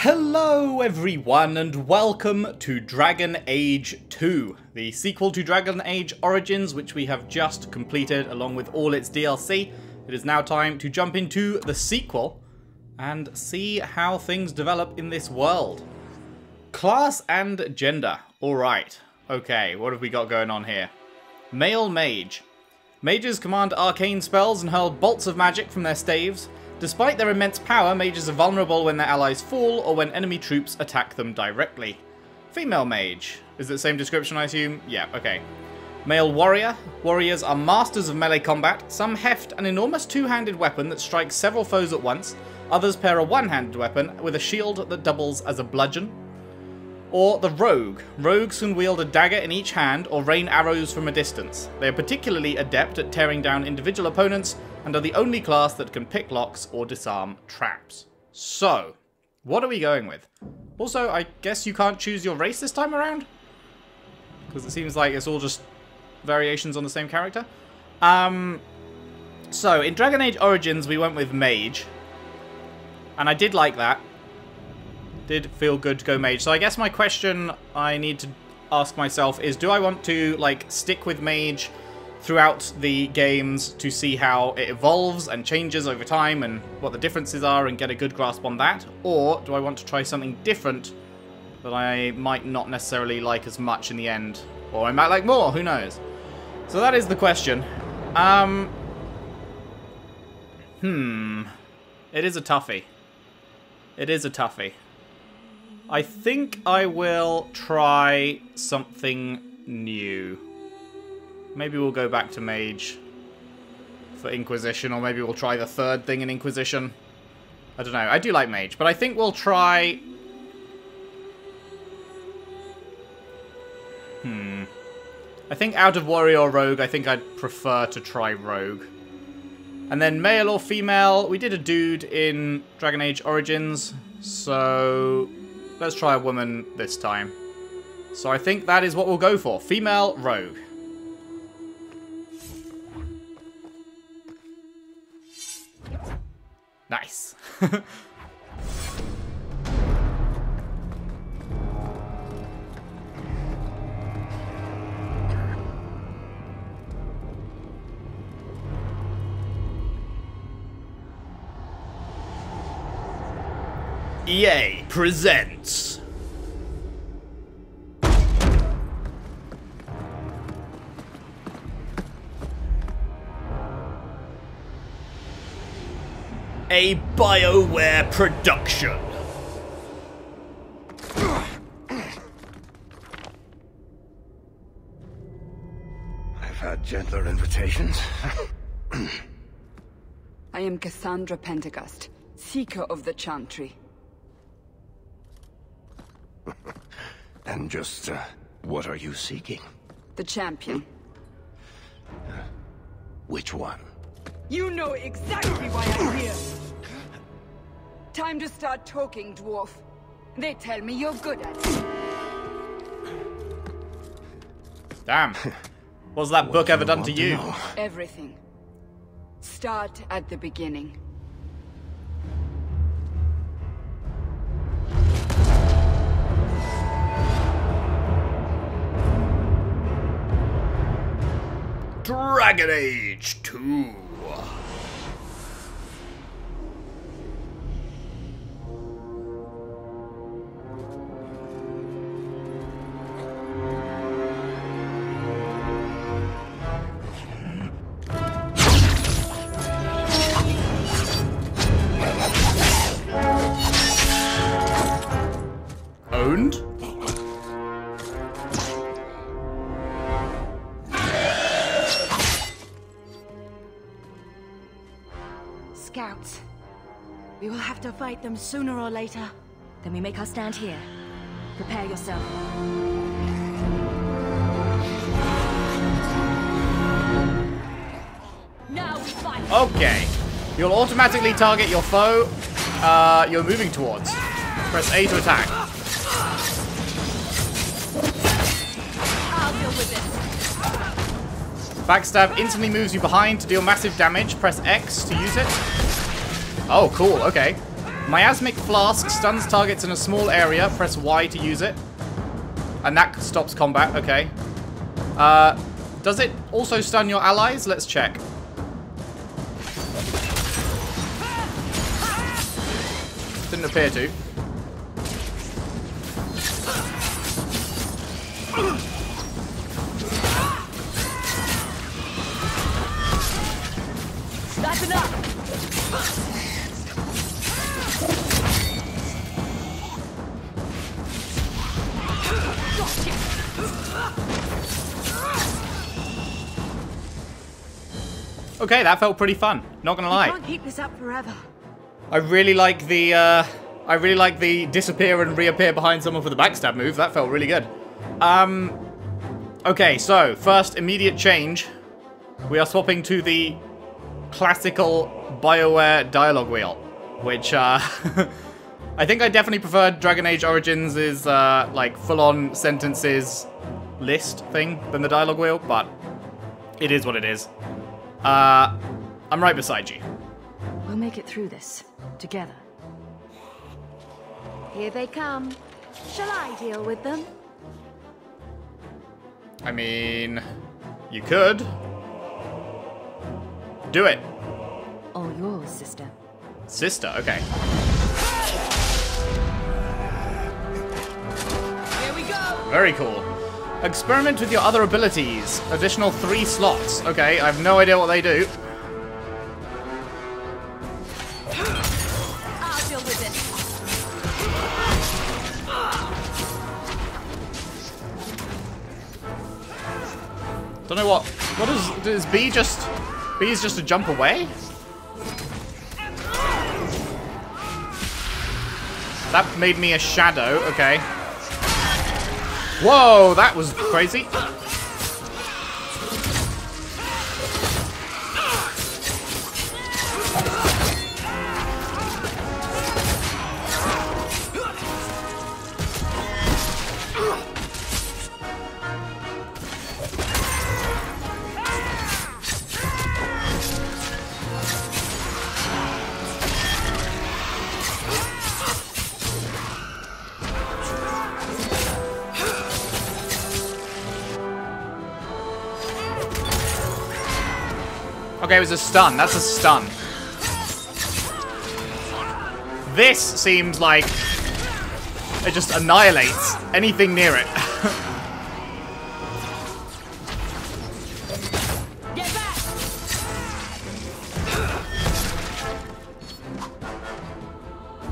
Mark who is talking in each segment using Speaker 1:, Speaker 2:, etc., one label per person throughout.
Speaker 1: Hello everyone and welcome to Dragon Age 2, the sequel to Dragon Age Origins, which we have just completed along with all its DLC. It is now time to jump into the sequel and see how things develop in this world. Class and gender. Alright. Okay, what have we got going on here? Male Mage. Mages command arcane spells and hurl bolts of magic from their staves. Despite their immense power, mages are vulnerable when their allies fall or when enemy troops attack them directly. Female Mage. Is it the same description, I assume? Yeah, okay. Male Warrior. Warriors are masters of melee combat. Some heft an enormous two-handed weapon that strikes several foes at once. Others pair a one-handed weapon with a shield that doubles as a bludgeon. Or the Rogue. Rogues can wield a dagger in each hand or rain arrows from a distance. They are particularly adept at tearing down individual opponents and are the only class that can pick locks or disarm traps. So, what are we going with? Also, I guess you can't choose your race this time around? Because it seems like it's all just variations on the same character. So, in Dragon Age Origins, we went with Mage. And I did like that. Did feel good to go Mage. So I guess my question I need to ask myself is, do I want to, like, stick with Mage throughout the games to see how it evolves and changes over time and what the differences are and get a good grasp on that? Or do I want to try something different that I might not necessarily like as much in the end? Or I might like more, who knows? So that is the question. It is a toughie. It is a toughie. I think I will try something new. Maybe we'll go back to Mage for Inquisition, or maybe we'll try the third thing in Inquisition. I don't know. I do like Mage, but I think we'll try... I think out of Warrior or Rogue, I think I'd prefer to try Rogue. And then male or female, we did a dude in Dragon Age Origins, so let's try a woman this time. So I think that is what we'll go for. Female Rogue. Nice. EA presents a BioWare production.
Speaker 2: I've had gentler invitations.
Speaker 3: I am Cassandra Pentagust, Seeker of the Chantry.
Speaker 2: And just, what are you seeking?
Speaker 3: The champion.
Speaker 2: Which one?
Speaker 3: You know exactly why I'm here! Time to start talking, dwarf. They tell me you're good at it.
Speaker 1: Damn. What's that book ever done to you?
Speaker 3: Everything. Start at the beginning.
Speaker 1: Dragon Age 2. Owned?
Speaker 4: Scouts. We will have to fight them sooner or later. Then we make our stand here. Prepare yourself. Now we fight.
Speaker 1: Okay. You'll automatically target your foe you're moving towards. Press A to attack.
Speaker 4: I'll deal with this.
Speaker 1: Backstab instantly moves you behind to deal massive damage. Press X to use it. Oh, cool. Okay. Miasmic Flask stuns targets in a small area. Press Y to use it. And that stops combat. Okay. Does it also stun your allies? Let's check. Didn't appear to.
Speaker 4: That's enough!
Speaker 1: Okay, that felt pretty fun. Not gonna lie.
Speaker 4: We can't keep this up forever.
Speaker 1: I really like the disappear and reappear behind someone for the backstab move. That felt really good. Okay, so first immediate change. We are swapping to the classical BioWare dialogue wheel, which I think I definitely prefer Dragon Age Origins' like full-on sentences list thing than the dialogue wheel, but it is what it is. I'm right beside you.
Speaker 4: We'll make it through this together. Here they come. Shall I deal with them?
Speaker 1: I mean, you could. Do it.
Speaker 4: All yours, sister.
Speaker 1: Sister, okay.
Speaker 4: Here we go.
Speaker 1: Very cool. Experiment with your other abilities. Additional 3 slots. Okay, I have no idea what they do.
Speaker 4: I'll deal with it.
Speaker 1: Don't know what does B just... B is just a jump away? That made me a shadow, okay. Whoa, that was crazy. Okay, it was a stun. That's a stun. This seems like it just annihilates anything near it.
Speaker 4: Get back!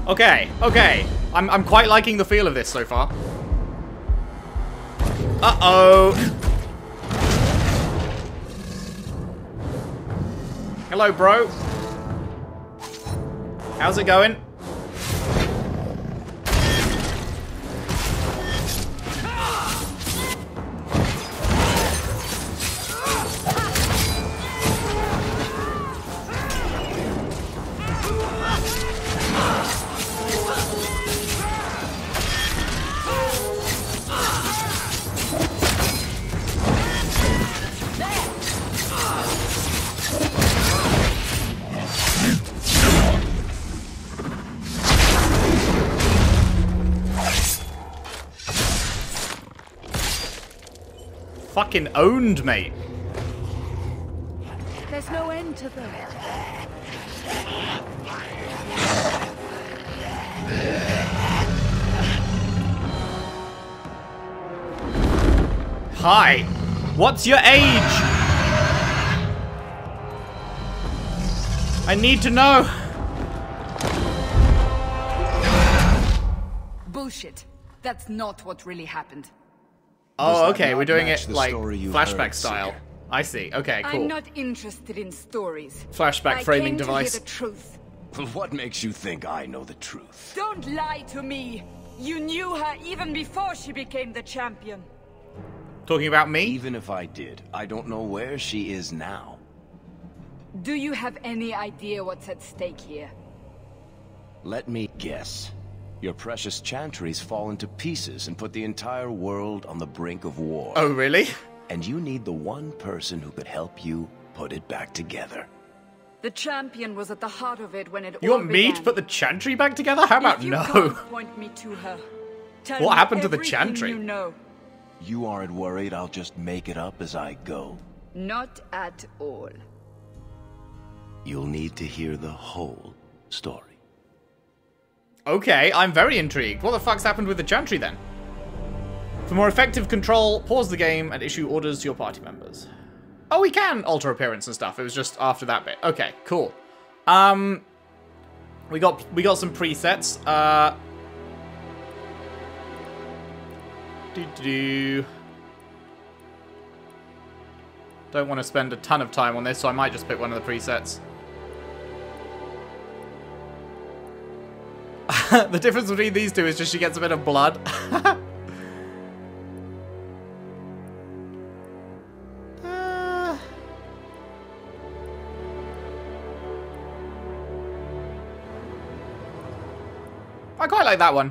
Speaker 1: Okay, okay. I'm quite liking the feel of this so far. Uh-oh. Hello, bro. How's it going? Fucking owned, mate.
Speaker 4: There's no end to them.
Speaker 1: Hi. What's your age? I need to know.
Speaker 3: Bullshit. That's not what really happened.
Speaker 1: Oh, okay, we're doing
Speaker 2: match
Speaker 1: it
Speaker 2: the
Speaker 1: like
Speaker 2: story you
Speaker 1: flashback
Speaker 2: heard,
Speaker 1: style.
Speaker 2: Seeker?
Speaker 1: I see. Okay, cool.
Speaker 3: I'm not interested in stories.
Speaker 1: Flashback
Speaker 3: I
Speaker 1: framing
Speaker 3: came to
Speaker 1: device.
Speaker 3: hear the truth.
Speaker 2: What makes you think I know the truth?
Speaker 3: Don't lie to me. You knew her even before she became the champion.
Speaker 1: Talking about me?
Speaker 2: Even if I did, I don't know where she is now.
Speaker 3: Do you have any idea what's at stake here?
Speaker 2: Let me guess. Your precious chantries fall into pieces and put the entire world on the brink of war.
Speaker 1: Oh, really?
Speaker 2: And you need the one person who could help you put it back together.
Speaker 3: The champion was at the heart of it when it
Speaker 1: You
Speaker 3: all
Speaker 1: want me
Speaker 3: began.
Speaker 1: to put the Chantry back together? How about
Speaker 3: If you
Speaker 1: no?
Speaker 3: can't point me to her, tell
Speaker 1: What
Speaker 3: me
Speaker 1: happened to the
Speaker 3: everything
Speaker 1: Chantry?
Speaker 3: You know.
Speaker 2: You aren't worried I'll just make it up as I go?
Speaker 3: Not at all.
Speaker 2: You'll need to hear the whole story.
Speaker 1: Okay, I'm very intrigued. What the fuck's happened with the Chantry then? For more effective control, pause the game and issue orders to your party members. Oh, we can alter appearance and stuff. It was just after that bit. Okay, cool. We got some presets. Don't want to spend a ton of time on this, so I might just pick one of the presets. The difference between these two is just she gets a bit of blood. I quite like that one.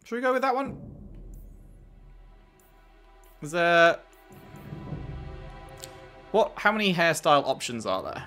Speaker 1: Should we go with that one? Is there... What? How many hairstyle options are there?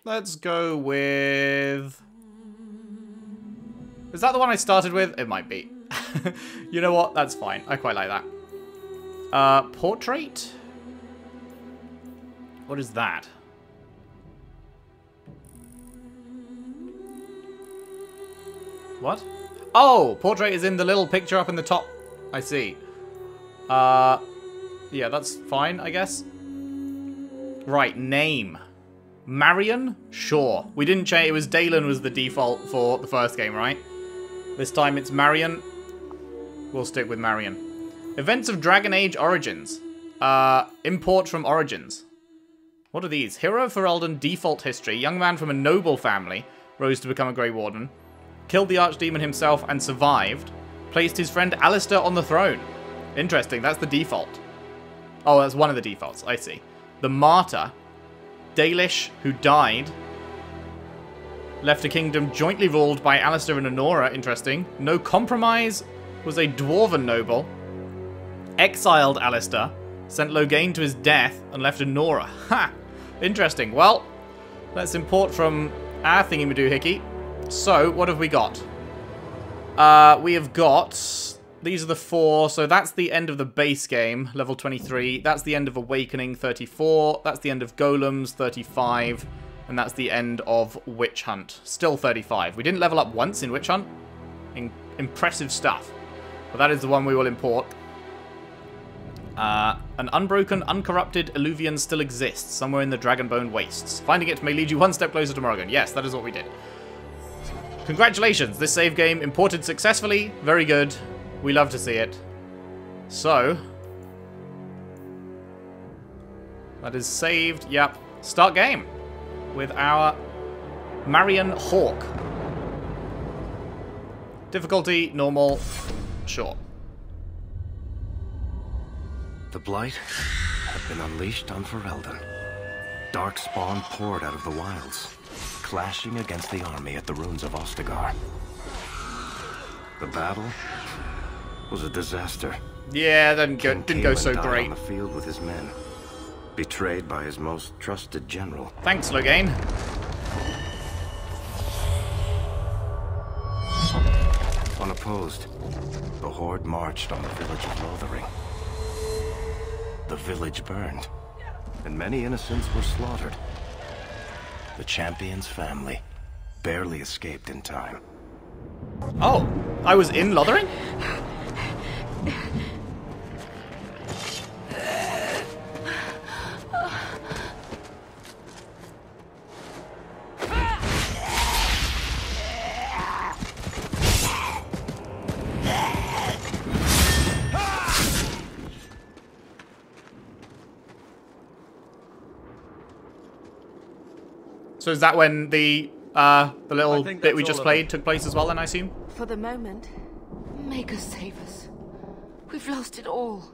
Speaker 1: Let's go with... Is that the one I started with? It might be. You know what? That's fine. I quite like that. Portrait? What is that? What? Oh! Portrait is in the little picture up in the top. I see. Yeah, that's fine, I guess. Right, name. Marion? Sure. We didn't change. It was Dalen was the default for the first game, right? This time it's Marion. We'll stick with Marion. Events of Dragon Age Origins. Import from Origins. What are these? Hero of Ferelden default history. Young man from a noble family. Rose to become a Grey Warden. Killed the Archdemon himself and survived. Placed his friend Alistair on the throne. Interesting. That's the default. Oh, that's one of the defaults. I see. The Martyr. Dalish, who died, left a kingdom jointly ruled by Alistair and Honora. Interesting. No Compromise was a dwarven noble. Exiled Alistair, sent Loghain to his death, and left Honora. Ha! Interesting. Well, let's import from our thingy-madoohickey. So, what have we got? We have got... These are the 4, so that's the end of the base game, level 23. That's the end of Awakening, 34. That's the end of Golems, 35. And that's the end of Witch Hunt, still 35. We didn't level up once in Witch Hunt. Impressive stuff. But that is the one we will import. An unbroken, uncorrupted Illuvian still exists, somewhere in the Dragonbone Wastes. Finding it may lead you one step closer to Morrigan. Yes, that is what we did. Congratulations, this save game imported successfully. Very good. We love to see it. So, that is saved. Yep. Start game with our Marion Hawke. Difficulty, normal, sure.
Speaker 2: The Blight had been unleashed on Ferelden. Darkspawn poured out of the wilds, clashing against the army at the ruins of Ostagar. The battle was a disaster.
Speaker 1: Yeah, didn't go so
Speaker 2: died
Speaker 1: great.
Speaker 2: On the field with his men, betrayed by his most trusted general.
Speaker 1: Thanks, Loghain.
Speaker 2: Unopposed, the Horde marched on the village of Lothering. The village burned, and many innocents were slaughtered. The champion's family barely escaped in time.
Speaker 1: Oh, I was in Lothering? So is that when the little bit we just played took place as well, then, I assume?
Speaker 4: For the moment, make us save us. We've lost it all.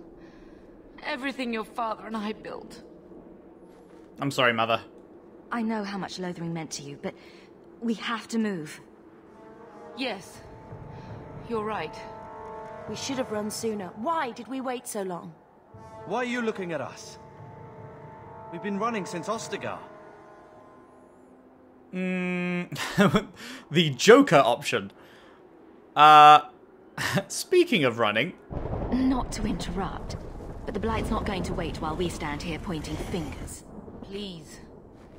Speaker 4: Everything your father and I built.
Speaker 1: I'm sorry, Mother.
Speaker 4: I know how much Lothering meant to you, but we have to move.
Speaker 5: Yes. You're right.
Speaker 4: We should have run sooner. Why did we wait so long?
Speaker 6: Why are you looking at us? We've been running since Ostagar.
Speaker 1: The Joker option. Speaking of running...
Speaker 4: Not to interrupt, but the Blight's not going to wait while we stand here pointing fingers.
Speaker 5: Please,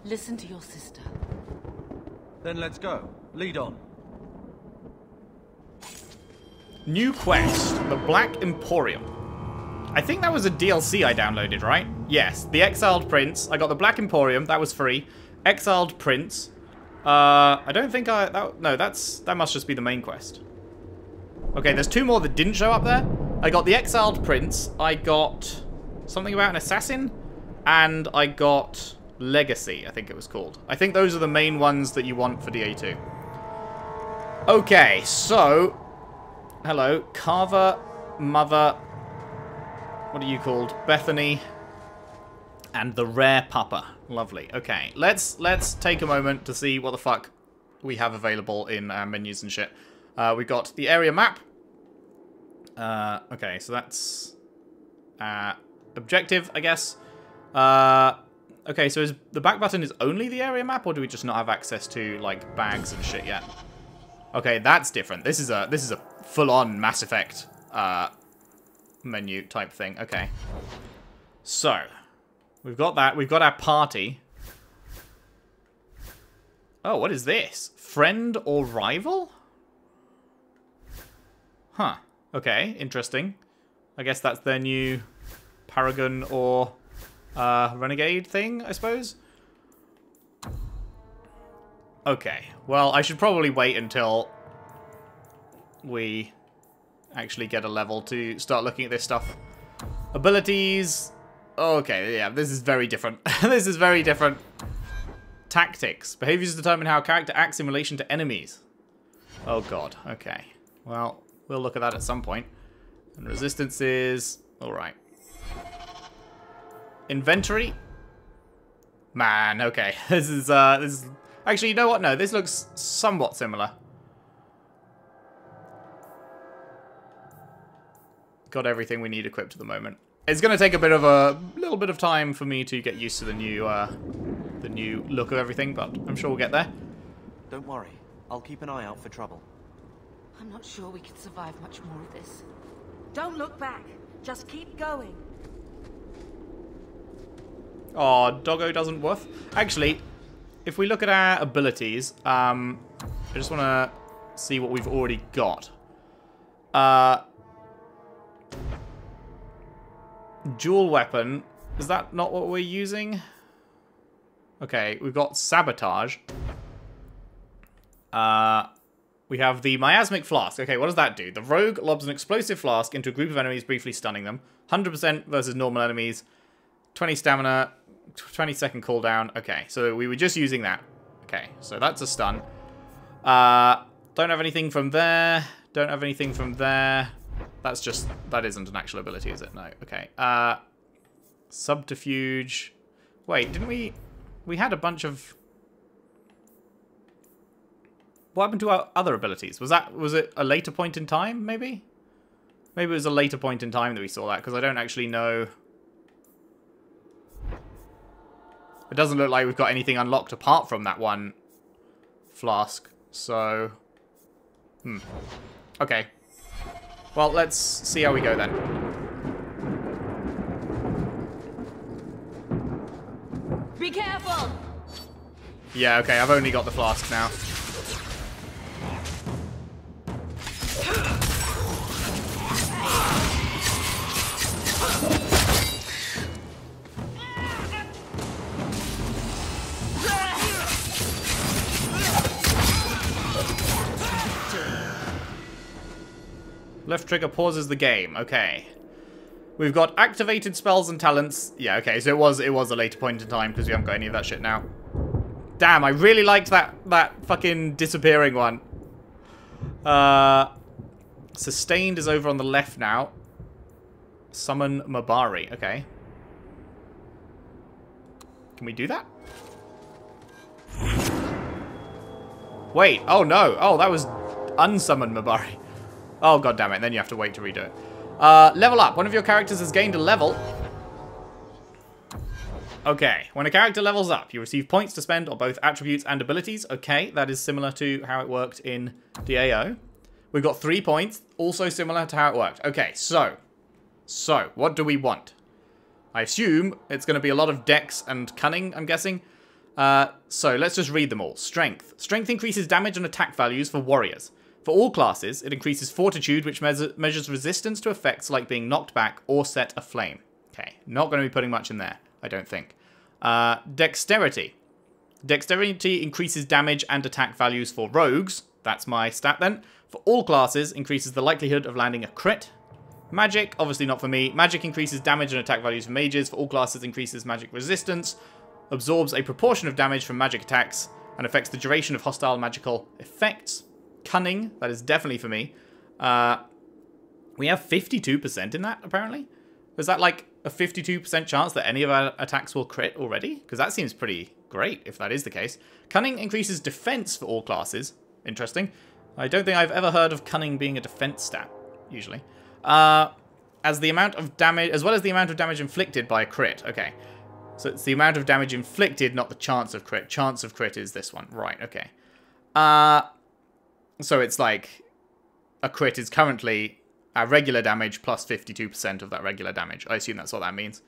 Speaker 5: listen to your sister.
Speaker 6: Then let's go. Lead on.
Speaker 1: New quest, the Black Emporium. I think that was a DLC I downloaded, right? Yes, the Exiled Prince. I got the Black Emporium, that was free. Exiled Prince. I don't think that must just be the main quest. Okay, there's two more that didn't show up there. I got the Exiled Prince, I got something about an assassin, and I got Legacy, I think it was called. I think those are the main ones that you want for DA2. Okay, so... Hello, Carver, Mother... What are you called? Bethany. And the Rare Pupper. Lovely. Okay, let's take a moment to see what the fuck we have available in our menus and shit. We've got the area map. Okay, so that's objective, I guess. Okay, so the back button is only the area map, or do we just not have access to like bags and shit yet? Okay, that's different. This is a full-on Mass Effect menu type thing. Okay, so we've got that. We've got our party. Oh, what is this? Friend or rival? Huh. Okay, interesting. I guess that's their new Paragon or Renegade thing, I suppose. Okay, well, I should probably wait until we actually get a level to start looking at this stuff. Abilities. Okay, yeah, this is very different. This is very different. Tactics. Behaviors determine how a character acts in relation to enemies. Oh god, okay. Well, we'll look at that at some point. And resistance is... alright. Inventory. Man, okay. This is... Actually, you know what? No, this looks somewhat similar. Got everything we need equipped at the moment. It's going to take a little bit of time for me to get used to the new look of everything, but I'm sure we'll get there.
Speaker 6: Don't worry. I'll keep an eye out for trouble.
Speaker 5: I'm not sure we can survive much more of this.
Speaker 4: Don't look back. Just keep going.
Speaker 1: Oh, doggo doesn't woof. Actually, if we look at our abilities, I just want to see what we've already got. Dual weapon. Is that not what we're using? Okay, we've got Sabotage. We have the Miasmic Flask. Okay, what does that do? The rogue lobs an explosive flask into a group of enemies, briefly stunning them. 100% versus normal enemies. 20 stamina, 20-second cooldown. Okay, so we were just using that. Okay, so that's a stun. Don't have anything from there. Don't have anything from there. That's just... that isn't an actual ability, is it? No. Okay. Subterfuge. Wait, didn't we... we had a bunch of... what happened to our other abilities? Was it a later point in time, maybe? Maybe it was a later point in time that we saw that, because I don't actually know... it doesn't look like we've got anything unlocked apart from that one flask, so... Okay. Well, let's see how we go then.
Speaker 5: Be careful!
Speaker 1: Yeah, okay, I've only got the flask now. Left trigger pauses the game. Okay. We've got activated spells and talents. Yeah, okay, so it was a later point in time because we haven't got any of that shit now. Damn, I really liked that fucking disappearing one. Sustained is over on the left now. Summon Mabari. Okay. Can we do that? Wait. Oh, no. Oh, that was unsummon Mabari. Oh, god damn it. Then you have to wait to redo it. Level up. One of your characters has gained a level. Okay. When a character levels up, you receive points to spend on both attributes and abilities. Okay. That is similar to how it worked in DAO. We've got 3 points. Also similar to how it worked. Okay. So, what do we want? I assume it's going to be a lot of dex and cunning, I'm guessing. So, let's just read them all. Strength. Strength increases damage and attack values for warriors. For all classes, it increases fortitude, which measures resistance to effects like being knocked back or set aflame. Okay, not going to be putting much in there, I don't think. Dexterity. Dexterity increases damage and attack values for rogues. That's my stat then. For all classes, increases the likelihood of landing a crit. Magic, obviously not for me. Magic increases damage and attack values for mages. For all classes, increases magic resistance. Absorbs a proportion of damage from magic attacks and affects the duration of hostile magical effects. Cunning, that is definitely for me. We have 52% in that, apparently. Is that like a 52% chance that any of our attacks will crit already? Because that seems pretty great, if that is the case. Cunning increases defense for all classes. Interesting. I don't think I've ever heard of cunning being a defense stat, usually. As the amount of damage, as well as the amount of damage inflicted by a crit. Okay. So it's the amount of damage inflicted, not the chance of crit. Chance of crit is this one. Right, okay. So it's like a crit is currently our regular damage plus 52% of that regular damage. I assume that's what that means.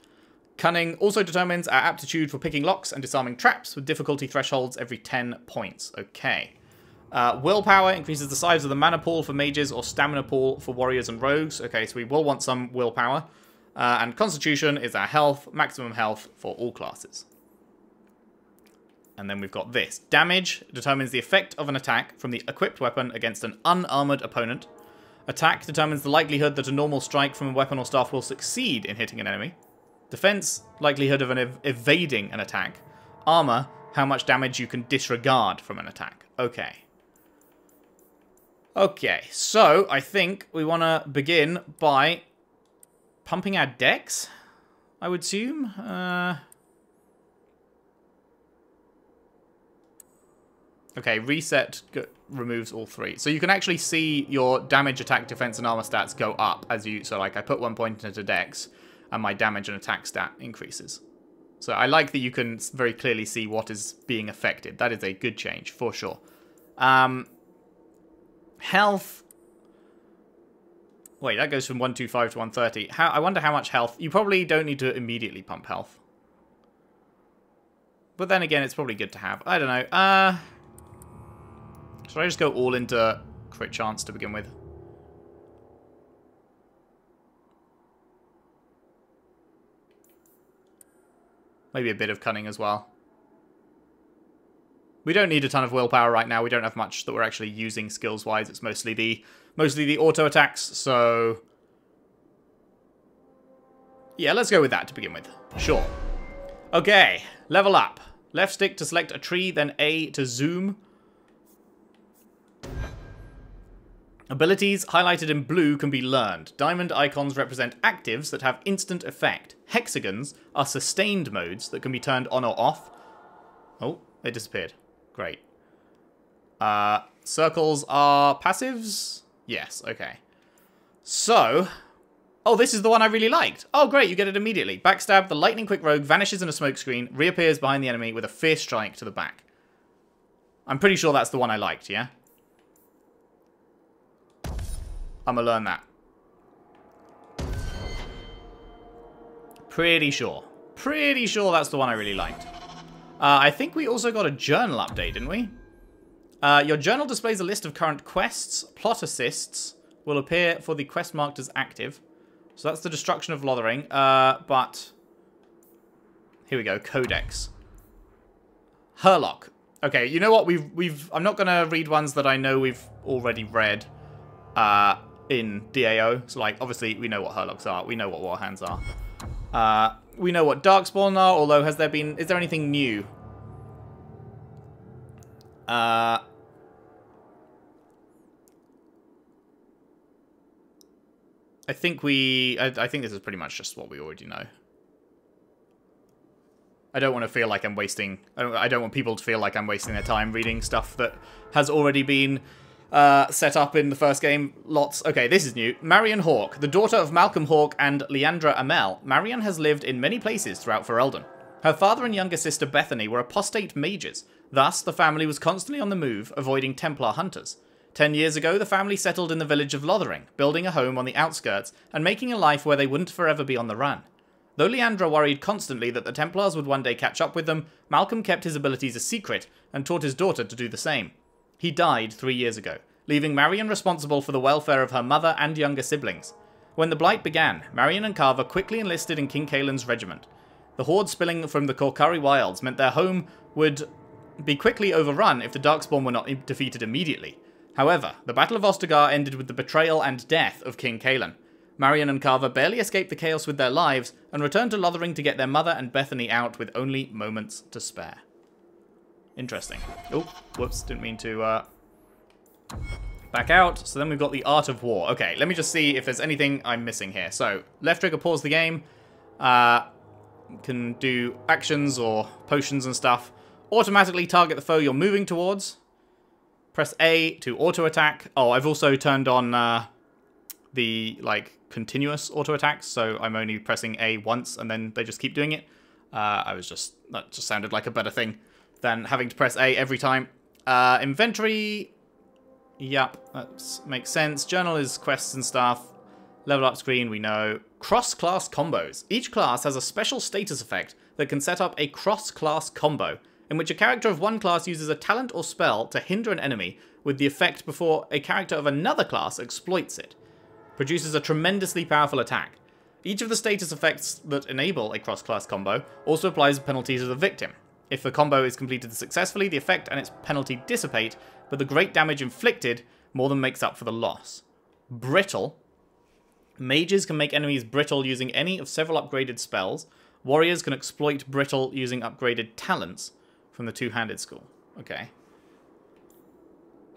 Speaker 1: Cunning also determines our aptitude for picking locks and disarming traps with difficulty thresholds every 10 points. Okay. Willpower increases the size of the mana pool for mages or stamina pool for warriors and rogues. Okay, so we will want some willpower. And Constitution is our health, maximum health for all classes. And then we've got this. Damage determines the effect of an attack from the equipped weapon against an unarmored opponent. Attack determines the likelihood that a normal strike from a weapon or staff will succeed in hitting an enemy. Defense, likelihood of evading an attack. Armor, how much damage you can disregard from an attack. Okay. Okay, so I think we want to begin by pumping our dex, I would assume. Okay, reset removes all 3. So you can actually see your damage, attack, defense, and armor stats go up as you... So, like, I put 1 point into dex, and my damage and attack stat increases. So I like that you can very clearly see what is being affected. That is a good change, for sure. Health... Wait, that goes from 125 to 130. I wonder how much health... You probably don't need to immediately pump health. But then again, it's probably good to have. I don't know. Should I just go all into crit chance to begin with? Maybe a bit of cunning as well. We don't need a ton of willpower right now. We don't have much that we're actually using skills-wise. It's mostly the auto attacks, so... Yeah, let's go with that to begin with. Sure. Okay, level up. Left stick to select a tree, then A to zoom. Abilities highlighted in blue can be learned. Diamond icons represent actives that have instant effect. Hexagons are sustained modes that can be turned on or off. Oh, it disappeared. Great. Circles are passives? Yes, okay. So, oh, this is the one I really liked. Oh, great, you get it immediately. Backstab, the lightning quick rogue vanishes in a smoke screen, reappears behind the enemy with a fierce strike to the back. I'm pretty sure that's the one I liked, yeah? I'm gonna learn that. Pretty sure. Pretty sure that's the one I really liked. I think we also got a journal update, didn't we? Your journal displays a list of current quests. Plot assists will appear for the quest marked as active. So that's the destruction of Lothering. But here we go. Codex. Herlock. Okay, you know what? I'm not gonna read ones that I know we've already read. In DAO. So, like, obviously, we know what Herlocks are. We know what Warhands are. We know what Darkspawn are, although is there anything new? I think this is pretty much just what we already know. I don't want to feel like I'm wasting... I don't want people to feel like I'm wasting their time reading stuff that has already been set up in the first game. Lots. Okay, this is new. Marion Hawke. The daughter of Malcolm Hawke and Leandra Amell, Marion has lived in many places throughout Ferelden. Her father and younger sister Bethany were apostate mages. Thus, the family was constantly on the move, avoiding Templar hunters. 10 years ago, the family settled in the village of Lothering, building a home on the outskirts and making a life where they wouldn't forever be on the run. Though Leandra worried constantly that the Templars would one day catch up with them, Malcolm kept his abilities a secret and taught his daughter to do the same. He died 3 years ago, leaving Marion responsible for the welfare of her mother and younger siblings. When the Blight began, Marion and Carver quickly enlisted in King Kaelin's regiment. The horde spilling from the Korkari wilds meant their home would be quickly overrun if the Darkspawn were not defeated immediately. However, the Battle of Ostagar ended with the betrayal and death of King Kaelin. Marion and Carver barely escaped the chaos with their lives and returned to Lothering to get their mother and Bethany out with only moments to spare. Interesting. Oh, whoops, didn't mean to back out. So then we've got the Art of War. Okay, let me just see if there's anything I'm missing here. So, left trigger, pause the game. Can do actions or potions and stuff. Automatically target the foe you're moving towards. Press A to auto-attack. Oh, I've also turned on the, like, continuous auto-attacks, so I'm only pressing A once, and then they just keep doing it. That just sounded like a better thing than having to press A every time. Inventory, yep, that makes sense. Journal is quests and stuff. Level up screen, we know. Cross-class combos. Each class has a special status effect that can set up a cross-class combo, in which a character of one class uses a talent or spell to hinder an enemy with the effect before a character of another class exploits it. Produces a tremendously powerful attack. Each of the status effects that enable a cross-class combo also applies penalties to the victim. If the combo is completed successfully, the effect and its penalty dissipate, but the great damage inflicted more than makes up for the loss. Brittle. Mages can make enemies brittle using any of several upgraded spells. Warriors can exploit brittle using upgraded talents from the two-handed school. Okay.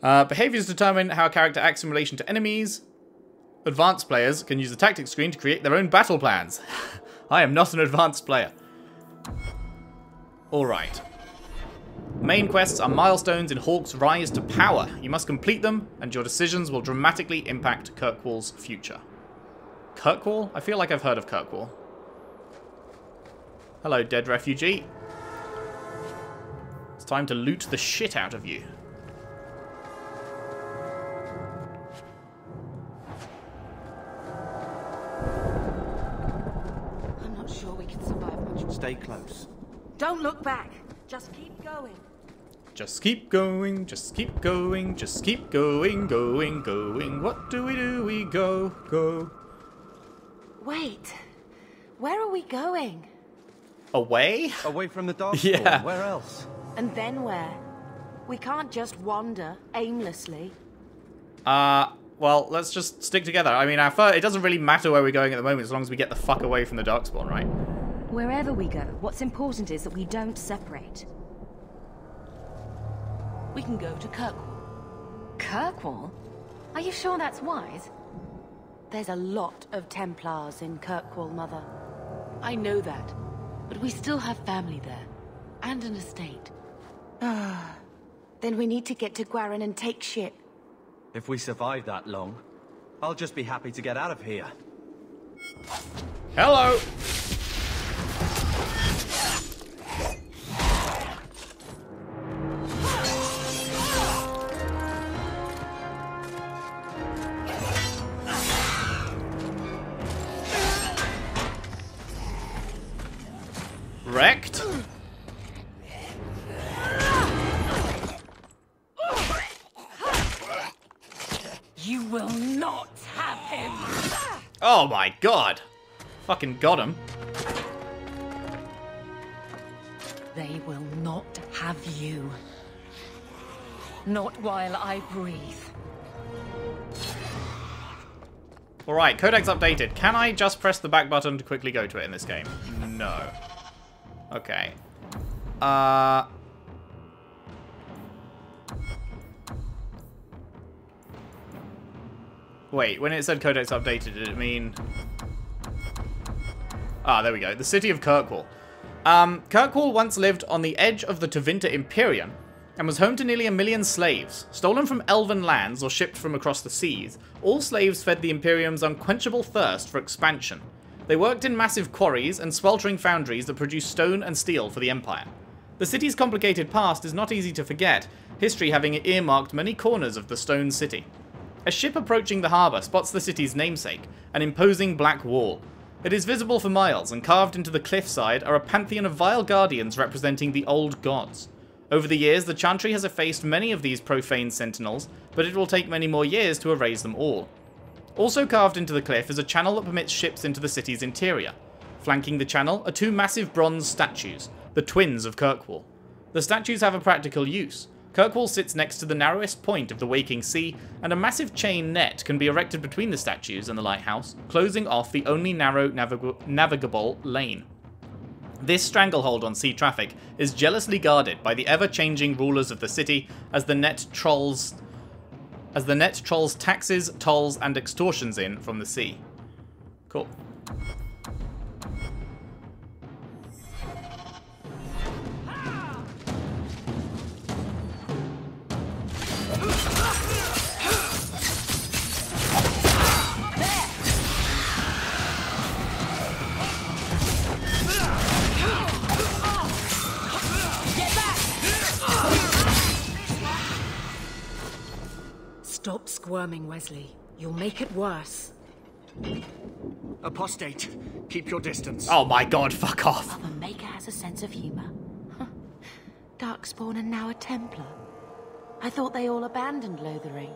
Speaker 1: Behaviors determine how a character acts in relation to enemies. Advanced players can use the tactics screen to create their own battle plans. I am not an advanced player. Alright. Main quests are milestones in Hawke's rise to power. You must complete them, and your decisions will dramatically impact Kirkwall's future. Kirkwall? I feel like I've heard of Kirkwall. Hello, dead refugee. It's time to loot the shit out of you.
Speaker 5: I'm not sure we can survive much more.
Speaker 6: Stay close.
Speaker 4: Don't look back. Just keep going.
Speaker 1: Just keep going, just keep going, just keep going, going, going. What do? We go, go.
Speaker 4: Wait. Where are we going?
Speaker 1: Away?
Speaker 6: Away from the Darkspawn.
Speaker 1: Yeah.
Speaker 6: Where else?
Speaker 4: And then where? We can't just wander aimlessly.
Speaker 1: Well, let's just stick together. I mean, it doesn't really matter where we're going at the moment as long as we get the fuck away from the Darkspawn, right?
Speaker 4: Wherever we go, what's important is that we don't separate.
Speaker 5: We can go to Kirkwall.
Speaker 4: Kirkwall? Are you sure that's wise? There's a lot of Templars in Kirkwall, Mother.
Speaker 5: I know that, but we still have family there, and an estate.
Speaker 4: Then we need to get to Gwarin and take ship.
Speaker 6: If we survive that long, I'll just be happy to get out of here.
Speaker 1: Hello! Wrecked?
Speaker 5: You will not have him!
Speaker 1: Oh my god! Fucking got him.
Speaker 5: They will not have you. Not while I breathe.
Speaker 1: Alright, codex updated. Can I just press the back button to quickly go to it in this game? No. Okay. Wait, when it said Codex updated, did it mean... Ah, there we go. The city of Kirkwall. Kirkwall once lived on the edge of the Tevinter Imperium and was home to nearly 1 million slaves. Stolen from elven lands or shipped from across the seas, all slaves fed the Imperium's unquenchable thirst for expansion. They worked in massive quarries and sweltering foundries that produced stone and steel for the Empire. The city's complicated past is not easy to forget, history having earmarked many corners of the stone city. A ship approaching the harbour spots the city's namesake, an imposing black wall. It is visible for miles, and carved into the cliffside are a pantheon of vile guardians representing the old gods. Over the years, the Chantry has effaced many of these profane sentinels, but it will take many more years to erase them all. Also carved into the cliff is a channel that permits ships into the city's interior. Flanking the channel are 2 massive bronze statues, the twins of Kirkwall. The statues have a practical use. Kirkwall sits next to the narrowest point of the waking sea, and a massive chain net can be erected between the statues and the lighthouse, closing off the only narrow navigable lane. This stranglehold on sea traffic is jealously guarded by the ever-changing rulers of the city as the net trolls taxes, tolls, and extortions in from the sea. Cool.
Speaker 4: Stop squirming, Wesley. You'll make it worse.
Speaker 6: Apostate, keep your distance.
Speaker 1: Oh my god, fuck off.
Speaker 5: Well, the Maker has a sense of humour. Darkspawn and now a Templar. I thought they all abandoned Lothering.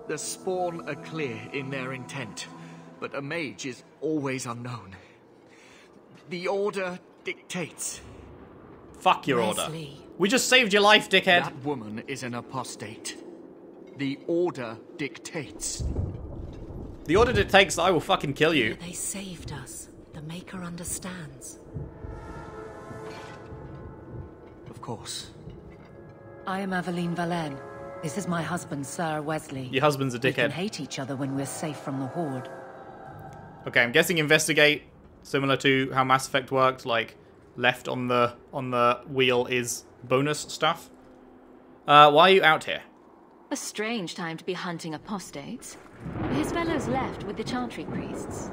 Speaker 6: The Spawn are clear in their intent, but a mage is always unknown. The Order dictates.
Speaker 1: Fuck your order.
Speaker 4: Wesley.
Speaker 1: We just saved your life, dickhead.
Speaker 6: That woman is an apostate. The Order dictates.
Speaker 1: The order dictates that I will fucking kill you.
Speaker 4: They saved us. The Maker understands.
Speaker 6: Of course.
Speaker 4: I am Aveline Valenne. This is my husband, Sir Wesley.
Speaker 1: Your husband's a
Speaker 4: We can
Speaker 1: dickhead.
Speaker 4: hate each other when we're safe from the Horde.
Speaker 1: Okay, I'm guessing investigate, similar to how Mass Effect worked, like left on the wheel is bonus stuff. Why are you out here?
Speaker 7: A strange time to be hunting apostates. His fellows left with the Chantry priests.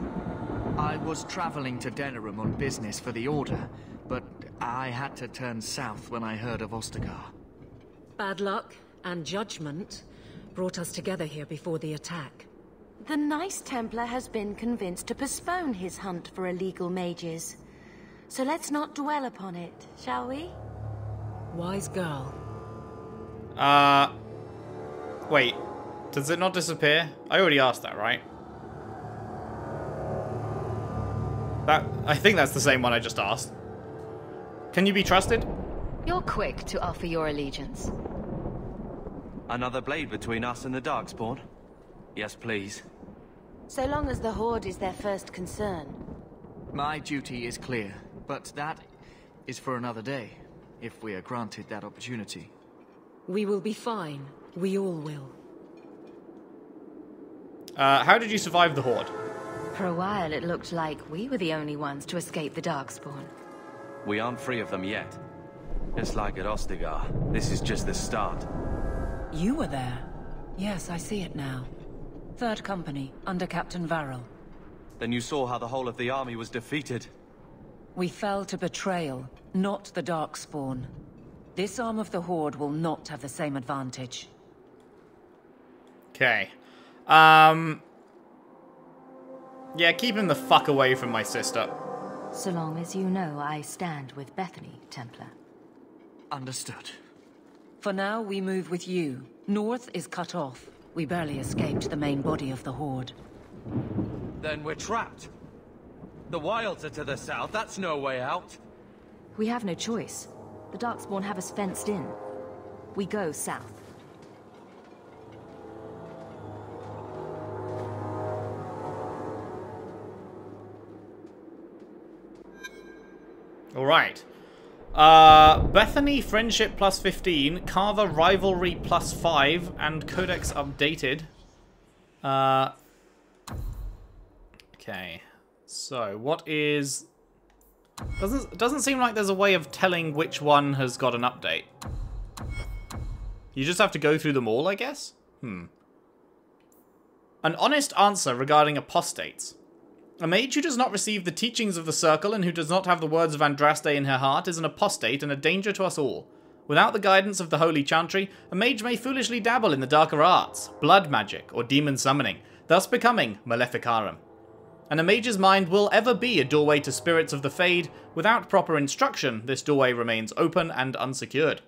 Speaker 6: I was traveling to Denerim on business for the Order, but I had to turn south when I heard of Ostagar.
Speaker 4: Bad luck and judgment brought us together here before the attack.
Speaker 7: The nice Templar has been convinced to postpone his hunt for illegal mages. So let's not dwell upon it, shall we?
Speaker 4: Wise girl.
Speaker 1: Wait. Does it not disappear? I already asked that, right? I think that's the same one I just asked. Can you be trusted?
Speaker 7: You're quick to offer your allegiance.
Speaker 8: Another blade between us and the Darkspawn? Yes, please.
Speaker 7: So long as the Horde is their first concern.
Speaker 6: My duty is clear, but that is for another day, if we are granted that opportunity.
Speaker 4: We will be fine. We all will.
Speaker 1: How did you survive the Horde?
Speaker 7: For a while it looked like we were the only ones to escape the Darkspawn.
Speaker 8: We aren't free of them yet. Just like at Ostagar, this is just the start.
Speaker 4: You were there. Yes, I see it now. 3rd Company, under Captain Varel.
Speaker 8: Then you saw how the whole of the army was defeated.
Speaker 4: We fell to betrayal, not the Darkspawn. This arm of the Horde will not have the same advantage.
Speaker 1: Okay. Yeah, keep him the fuck away from my sister.
Speaker 7: So long as you know I stand with Bethany, Templar.
Speaker 6: Understood.
Speaker 4: For now, we move with you. North is cut off. We barely escaped the main body of the Horde.
Speaker 6: Then we're trapped. The wilds are to the south, that's no way out.
Speaker 7: We have no choice. The Darkspawn have us fenced in. We go south.
Speaker 1: Alright. Bethany, friendship plus 15. Carver, rivalry plus 5. And codex updated. Okay. So, what is... Doesn't seem like there's a way of telling which one has got an update. You just have to go through them all, I guess? An honest answer regarding apostates. A mage who does not receive the teachings of the Circle and who does not have the words of Andraste in her heart is an apostate and a danger to us all. Without the guidance of the Holy Chantry, a mage may foolishly dabble in the darker arts, blood magic, or demon summoning, thus becoming Maleficarum. And a mage's mind will ever be a doorway to spirits of the Fade. Without proper instruction, this doorway remains open and unsecured.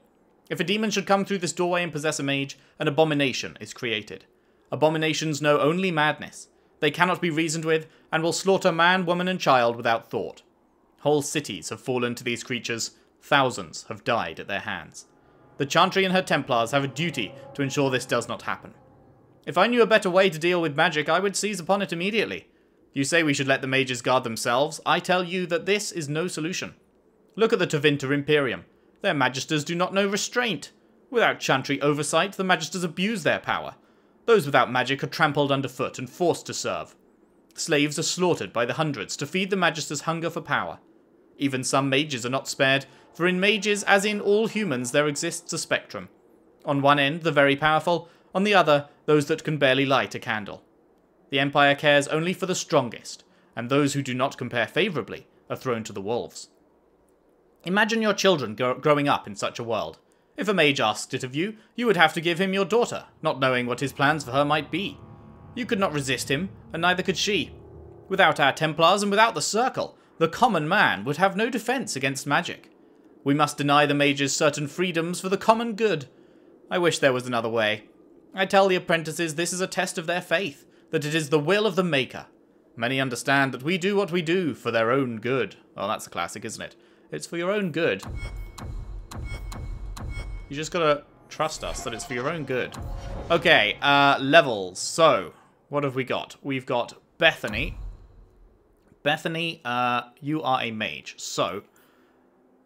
Speaker 1: If a demon should come through this doorway and possess a mage, an abomination is created. Abominations know only madness. They cannot be reasoned with, and will slaughter man, woman, and child without thought. Whole cities have fallen to these creatures. Thousands have died at their hands. The Chantry and her Templars have a duty to ensure this does not happen. If I knew a better way to deal with magic, I would seize upon it immediately. You say we should let the mages guard themselves. I tell you that this is no solution. Look at the Tevinter Imperium. Their magisters do not know restraint. Without Chantry oversight, the magisters abuse their power. Those without magic are trampled underfoot and forced to serve. Slaves are slaughtered by the hundreds to feed the magisters' hunger for power. Even some mages are not spared, for in mages, as in all humans, there exists a spectrum. On one end, the very powerful, on the other, those that can barely light a candle. The Empire cares only for the strongest, and those who do not compare favourably are thrown to the wolves. Imagine your children growing up in such a world. If a mage asked it of you, you would have to give him your daughter, not knowing what his plans for her might be. You could not resist him, and neither could she. Without our Templars and without the Circle, the common man would have no defence against magic. We must deny the mages certain freedoms for the common good. I wish there was another way. I tell the apprentices this is a test of their faith, that it is the will of the Maker. Many understand that we do what we do for their own good. Well, that's a classic, isn't it? It's for your own good. You just gotta trust us that it's for your own good. Okay, levels. So, what have we got? We've got Bethany. Bethany, you are a mage. So,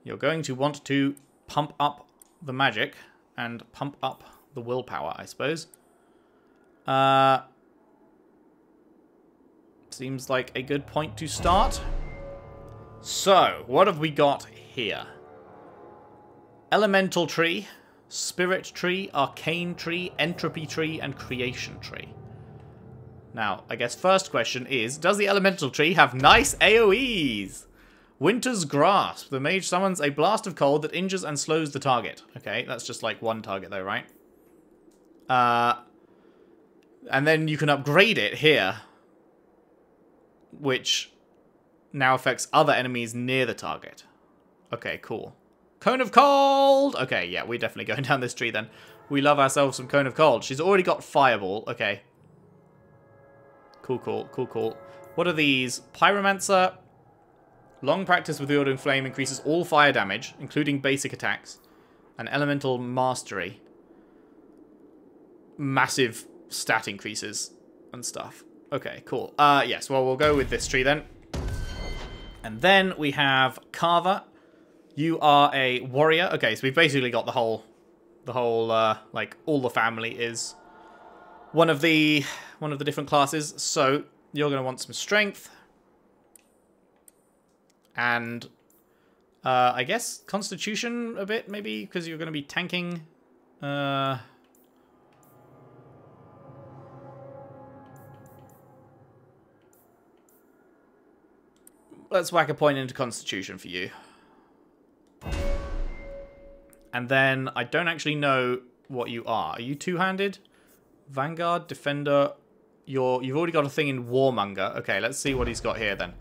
Speaker 1: you're going to want to pump up the magic and pump up the willpower, I suppose. Seems like a good point to start. So, what have we got here? Elemental Tree, Spirit Tree, Arcane Tree, Entropy Tree, and Creation Tree. Now, I guess first question is, does the Elemental Tree have nice AoEs? Winter's Grasp. The mage summons a blast of cold that injures and slows the target. Okay, that's just like one target though, right? And then you can upgrade it here, which now affects other enemies near the target. Okay, cool. Cone of Cold! Okay, yeah, we're definitely going down this tree then. We love ourselves some Cone of Cold. She's already got Fireball. Okay. Cool, cool, cool, cool. What are these? Pyromancer. Long practice with Wielding Flame increases all fire damage, including basic attacks. And Elemental Mastery. Massive stat increases and stuff. Okay, cool. Yes, well, we'll go with this tree then. And then we have Carver. You are a warrior. Okay, so we've basically got the whole, like, all the family is one of the different classes. So, you're going to want some strength. And, I guess, constitution a bit, maybe, because you're going to be tanking. Let's whack a point into constitution for you. And then, I don't actually know what you are. Are you two-handed? Vanguard, Defender. You've already got a thing in Warmonger. Okay, let's see what he's got here then.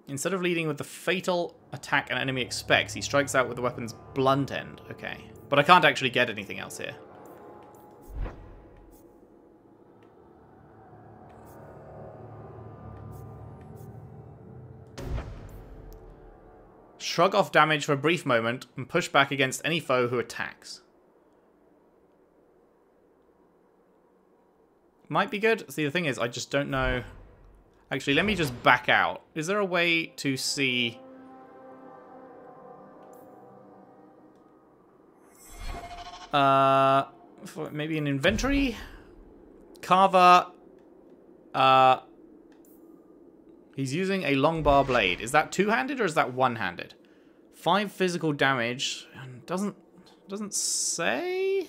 Speaker 1: Instead of leading with the fatal attack an enemy expects, he strikes out with the weapon's blunt end. Okay. But I can't actually get anything else here. Shrug off damage for a brief moment and push back against any foe who attacks. Might be good. See, the thing is, I just don't know. Actually, let me just back out. Is there a way to see... maybe an inventory? Carver... he's using a long bar blade. Is that two-handed or is that one-handed? 5 physical damage. Doesn't say?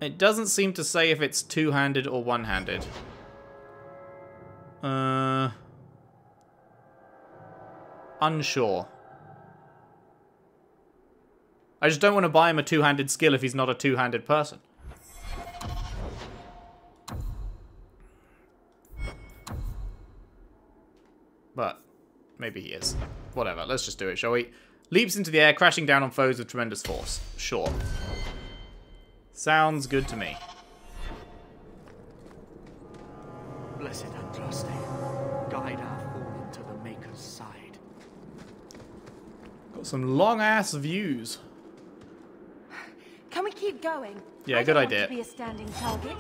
Speaker 1: It doesn't seem to say if it's two-handed or one-handed. Unsure. I just don't want to buy him a two-handed skill if he's not a two-handed person. But maybe he is. Whatever, let's just do it, shall we? Leaps into the air, crashing down on foes with tremendous force. Sure. Sounds good to me.
Speaker 6: Blessed Andraste, guide our fallen to the Maker's side.
Speaker 1: Got some long-ass views.
Speaker 7: Can we keep going?
Speaker 1: Yeah, good idea.
Speaker 7: I don't want to be a standing target.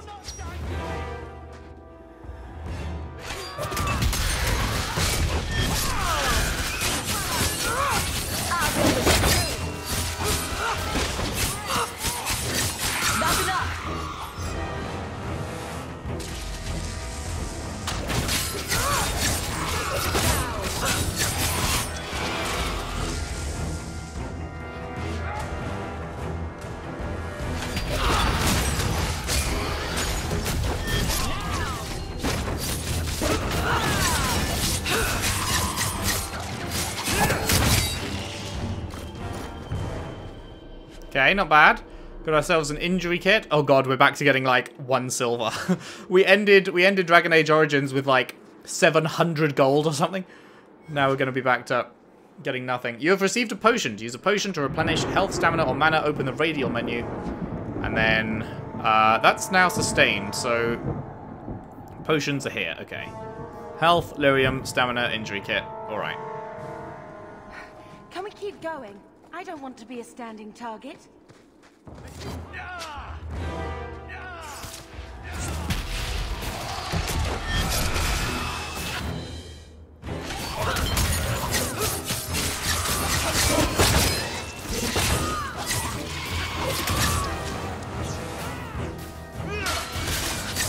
Speaker 3: That's enough!
Speaker 1: Okay, not bad. Got ourselves an injury kit. Oh god, we're back to getting like 1 silver. we ended Dragon Age Origins with like 700 gold or something. Now we're going to be back to getting nothing. You have received a potion. To use a potion to replenish health, stamina, or mana, open the radial menu. And then that's now sustained, so potions are here. Okay. Health, lyrium, stamina, injury kit. Alright.
Speaker 7: Can we keep going? I don't want to be a standing target.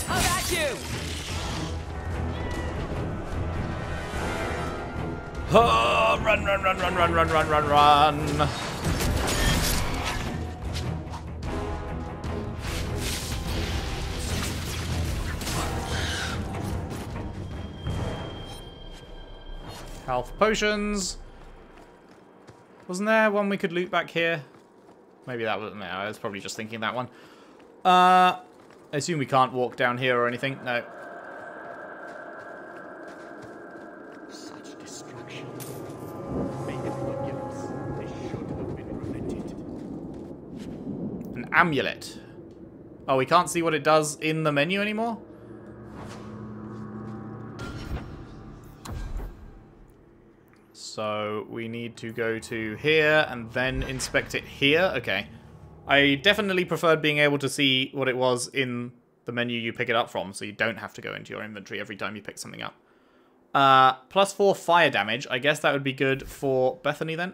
Speaker 3: How about you?
Speaker 1: Oh, run, run, run, run, run, run, run, run, run. Health potions. Wasn't there one we could loot back here? Maybe that was... No, I was probably just thinking that one. I assume we can't walk down here or anything. No.
Speaker 6: Such destruction. May it forgive us. They should have been prevented.
Speaker 1: An amulet. Oh, we can't see what it does in the menu anymore? So we need to go to here and then inspect it here. Okay. I definitely preferred being able to see what it was in the menu you pick it up from, so you don't have to go into your inventory every time you pick something up. +4 fire damage. I guess that would be good for Bethany then.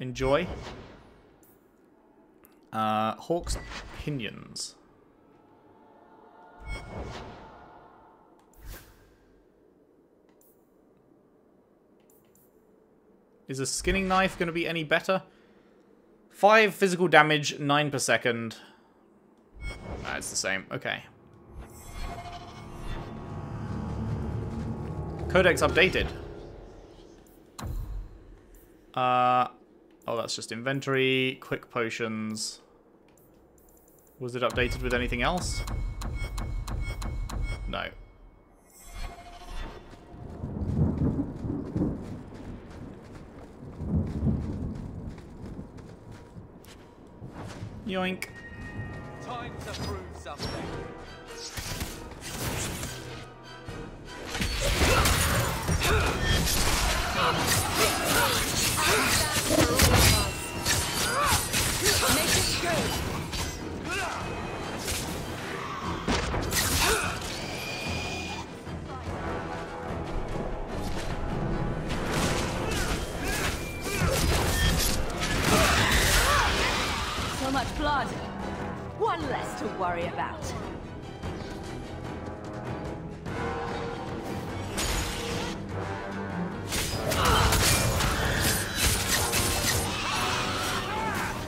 Speaker 1: Enjoy. Hawke's pinions. Is a skinning knife going to be any better? 5 physical damage, 9 per second. Nah, it's the same. Okay. Codex updated. Oh, that's just inventory. Quick potions. Was it updated with anything else? No. Yoink.
Speaker 8: Time to prove something.
Speaker 3: Make it good.
Speaker 7: blood! One less to worry about.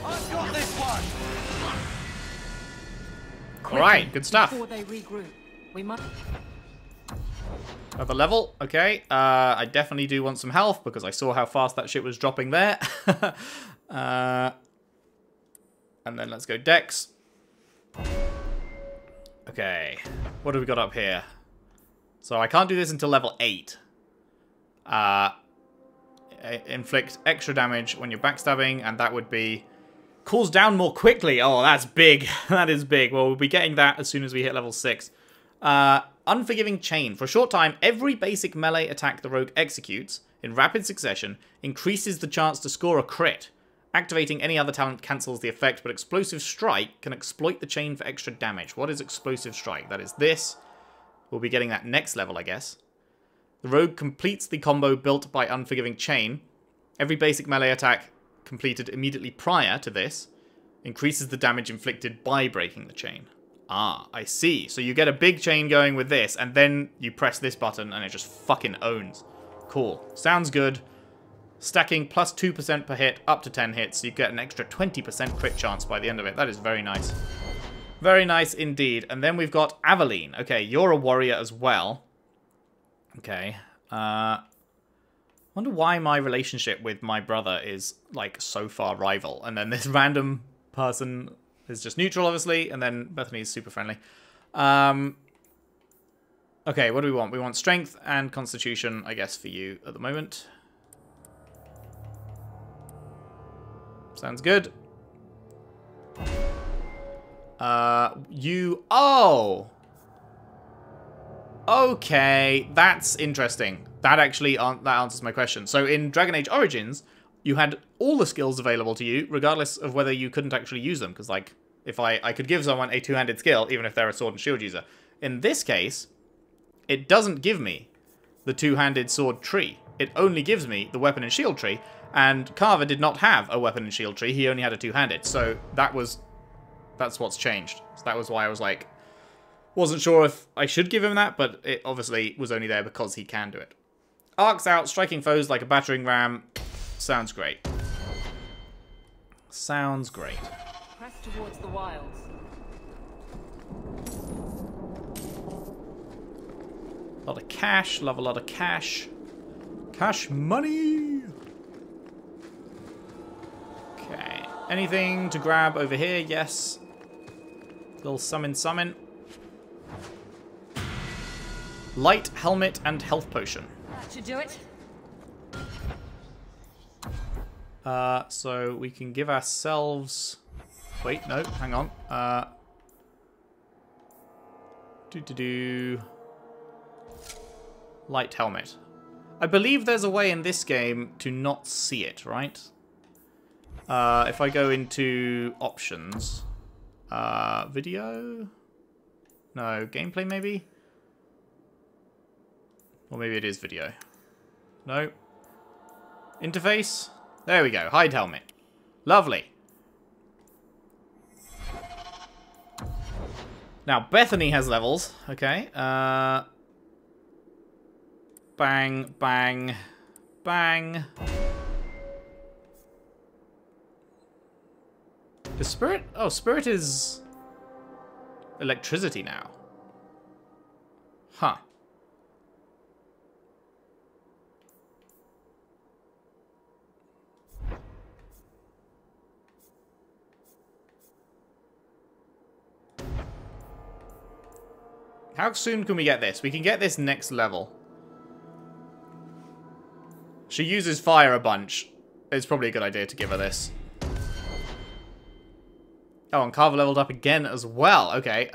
Speaker 8: I've got this one!
Speaker 1: Alright, good stuff.
Speaker 5: Before they regroup, we must...
Speaker 1: Another level, okay. I definitely do want some health because I saw how fast that shit was dropping there. And then let's go Dex. Okay, what do we got up here? So I can't do this until level 8. Inflict extra damage when you're backstabbing, and that would be... Cools down more quickly. Oh, that's big. That is big. Well, we'll be getting that as soon as we hit level 6. Unforgiving Chain. For a short time, every basic melee attack the rogue executes, in rapid succession, increases the chance to score a crit. Activating any other talent cancels the effect, but Explosive Strike can exploit the chain for extra damage. What is Explosive Strike? That is this. We'll be getting that next level, I guess. The rogue completes the combo built by Unforgiving Chain. Every basic melee attack completed immediately prior to this increases the damage inflicted by breaking the chain. Ah, I see. So you get a big chain going with this, and then you press this button, and it just fucking owns. Cool. Sounds good. Stacking plus 2% per hit, up to 10 hits, so you get an extra 20% crit chance by the end of it. That is very nice. Very nice indeed. And then we've got Aveline. Okay, you're a warrior as well. Okay. Wonder why my relationship with my brother is, like, so far rival. And then this random person is just neutral, obviously. And then Bethany is super friendly. Okay, what do we want? We want strength and constitution, I guess, for you at the moment. Sounds good. Oh! Okay, that's interesting. That actually that answers my question. So in Dragon Age Origins, you had all the skills available to you, regardless of whether you couldn't actually use them. Because, like, if I could give someone a two-handed skill, even if they're a sword and shield user. In this case, it doesn't give me the two-handed sword tree. It only gives me the weapon and shield tree. And Carver did not have a weapon and shield tree. He only had a two-handed. So that's what's changed. So that was why I was like, wasn't sure if I should give him that, but it obviously was only there because he can do it. Arcs out, striking foes like a battering ram. Sounds great. Sounds great.
Speaker 3: Press towards the wilds.
Speaker 1: A lot of cash. Love a lot of cash. Cash money. Okay. Anything to grab over here? Yes. Little summon. Light, helmet, and health potion.
Speaker 3: That should do it.
Speaker 1: So we can give ourselves... Wait, no, hang on. Light helmet. I believe there's a way in this game to not see it, right? If I go into options... video? No, gameplay maybe? Or maybe it is video. No. Interface? There we go. Hide helmet. Lovely. Now, Bethany has levels. Okay. Bang, bang, bang. Is Spirit? Oh, Spirit is electricity now. Huh. How soon can we get this? We can get this next level. She uses fire a bunch. It's probably a good idea to give her this. Oh, and Carver leveled up again as well. Okay,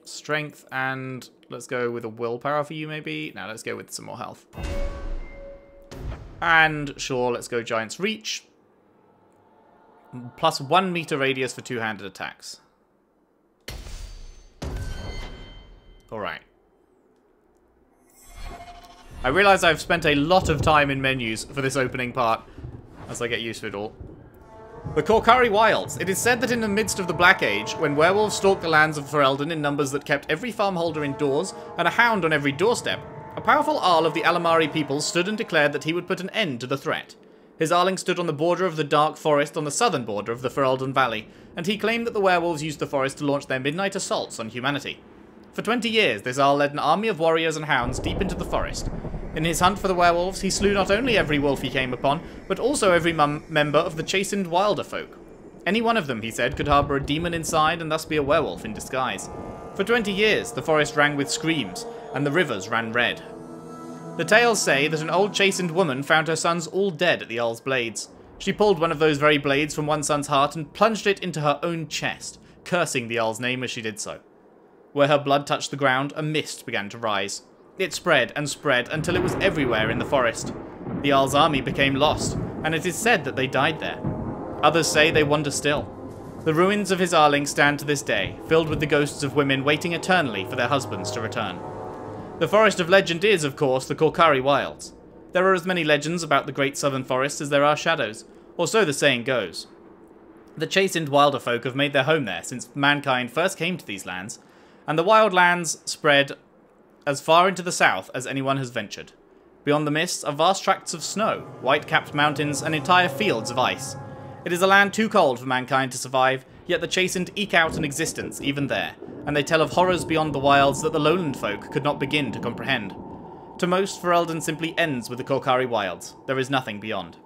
Speaker 1: strength and let's go with a willpower for you maybe. Now let's go with some more health. And sure, let's go Giant's Reach. Plus 1 meter radius for two-handed attacks. Alright. I realise I've spent a lot of time in menus for this opening part as I get used to it all. The Korcari Wilds. It is said that in the midst of the Black Age, when werewolves stalked the lands of Ferelden in numbers that kept every farmholder indoors and a hound on every doorstep, a powerful Arl of the Alamari people stood and declared that he would put an end to the threat. His Arling stood on the border of the dark forest on the southern border of the Ferelden Valley, and he claimed that the werewolves used the forest to launch their midnight assaults on humanity. For 20 years, this Arl led an army of warriors and hounds deep into the forest. In his hunt for the werewolves, he slew not only every wolf he came upon, but also every member of the chastened wilder folk. Any one of them, he said, could harbour a demon inside and thus be a werewolf in disguise. For 20 years, the forest rang with screams, and the rivers ran red. The tales say that an old chastened woman found her sons all dead at the Arl's blades. She pulled one of those very blades from one son's heart and plunged it into her own chest, cursing the Arl's name as she did so. Where her blood touched the ground, a mist began to rise. It spread and spread until it was everywhere in the forest. The Arl's army became lost, and it is said that they died there. Others say they wander still. The ruins of his Arling stand to this day, filled with the ghosts of women waiting eternally for their husbands to return. The Forest of Legend is, of course, the Korcari Wilds. There are as many legends about the great southern forest as there are shadows, or so the saying goes. The chastened wilder folk have made their home there since mankind first came to these lands, and the wild lands spread as far into the south as anyone has ventured. Beyond the mists are vast tracts of snow, white-capped mountains, and entire fields of ice. It is a land too cold for mankind to survive, yet the chastened eke out an existence even there, and they tell of horrors beyond the wilds that the lowland folk could not begin to comprehend. To most, Ferelden simply ends with the Korcari Wilds. There is nothing beyond.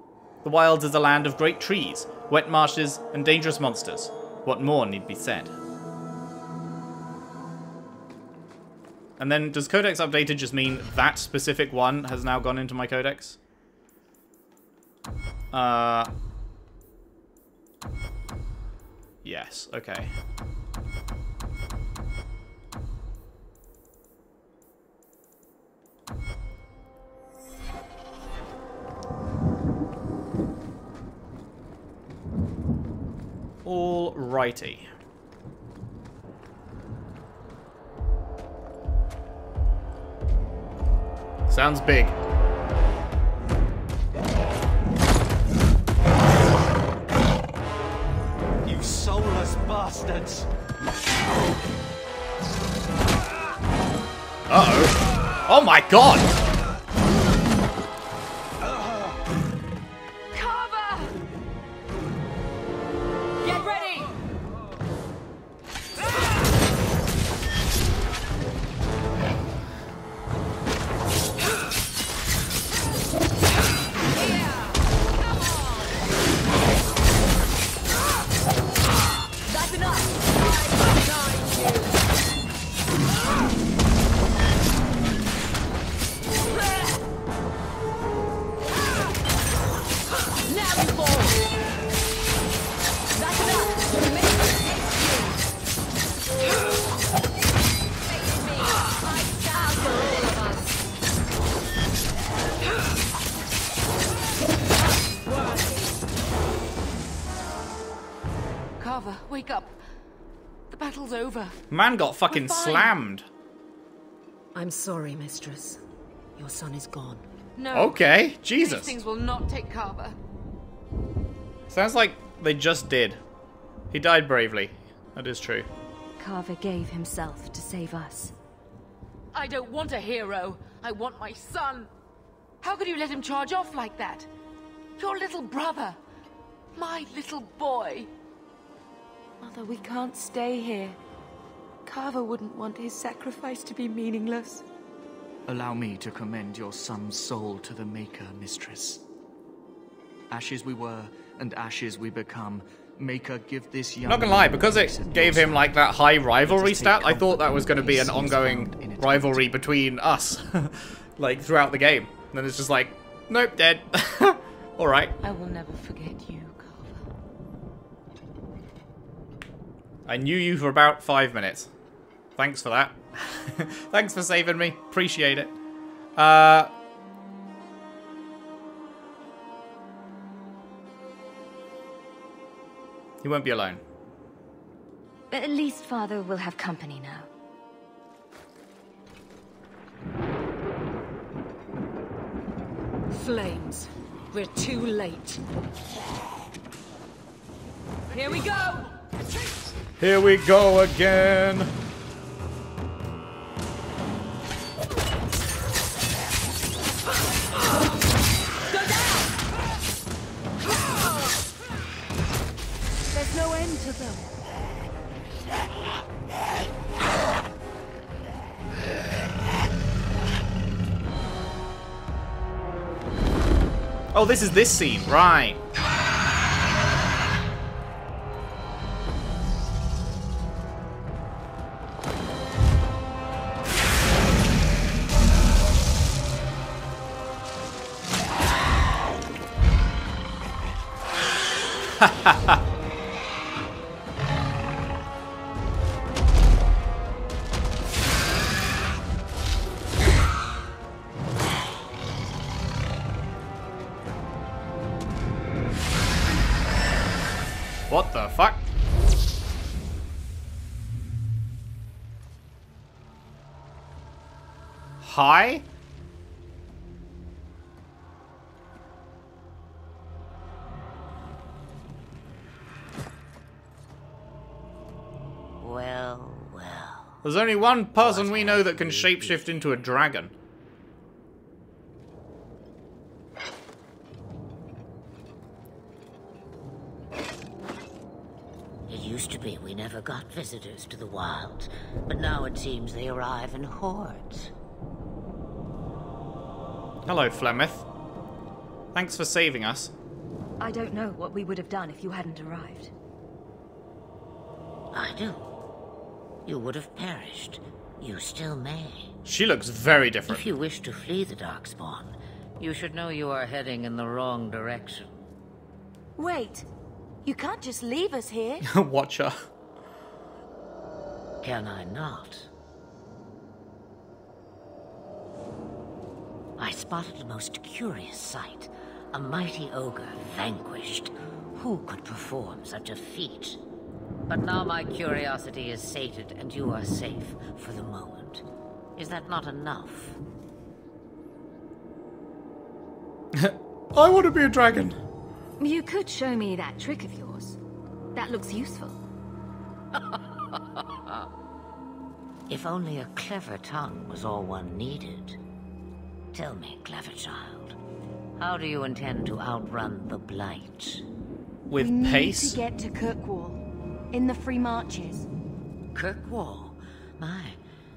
Speaker 1: The wilds is a land of great trees, wet marshes, and dangerous monsters. What more need be said? And then, does Codex Updated just mean that specific one has now gone into my Codex? Yes, okay. Alrighty. Sounds big.
Speaker 6: You soulless bastards!
Speaker 1: Uh-oh. Oh my god!
Speaker 3: Carver! Get ready! That's enough!
Speaker 5: Carver, wake up. The battle's over.
Speaker 1: Man got fucking
Speaker 5: We're fine.
Speaker 1: slammed.
Speaker 4: I'm sorry, mistress. Your son is gone.
Speaker 5: No.
Speaker 1: Okay, Jesus.
Speaker 5: These things will not take Carver.
Speaker 1: Sounds like they just did. He died bravely. That is true.
Speaker 4: Carver gave himself to save us.
Speaker 5: I don't want a hero. I want my son. How could you let him charge off like that? Your little brother. My little boy.
Speaker 7: Mother, we can't stay here. Carver wouldn't want his sacrifice to be meaningless.
Speaker 6: Allow me to commend your son's soul to the Maker, mistress. Ashes we were, and ashes we become. Maker, give this young...
Speaker 1: Not gonna lie, because it gave him like that high rivalry stat, I thought that was gonna be an ongoing rivalry between us. Like, throughout the game. And then it's just like, nope, dead. Alright.
Speaker 7: I will never forget you, Carver.
Speaker 1: I knew you for about 5 minutes. Thanks for that. Thanks for saving me. Appreciate it. He won't be alone.
Speaker 4: At least Father will have company now.
Speaker 9: Flames. We're too late.
Speaker 5: Here we go!
Speaker 1: Here we go again.
Speaker 4: There's no end to them.
Speaker 1: Oh, this is this scene, right. What the fuck? Hi?
Speaker 7: Well.
Speaker 1: There's only one person we know that can shapeshift into a dragon.
Speaker 7: It used to be we never got visitors to the wilds, but now it seems they arrive in hordes.
Speaker 1: Hello, Flemeth. Thanks for saving us.
Speaker 4: I don't know what we would have done if you hadn't arrived.
Speaker 7: I do. You would have perished. You still may.
Speaker 1: She looks very different.
Speaker 7: If you wish to flee the Darkspawn, you should know you are heading in the wrong direction.
Speaker 4: Wait. You can't just leave us here.
Speaker 1: Watch her.
Speaker 7: Can I not? I spotted a most curious sight. A mighty ogre vanquished. Who could perform such a feat? But now my curiosity is sated and you are safe for the moment. Is that not enough?
Speaker 1: I want to be a dragon.
Speaker 4: You could show me that trick of yours. That looks useful.
Speaker 7: If only a clever tongue was all one needed. Tell me, clever child, how do you intend to outrun the Blight?
Speaker 1: With
Speaker 4: we
Speaker 1: pace?
Speaker 4: need to get to Kirkwall. In the Free Marches.
Speaker 7: Kirkwall? My,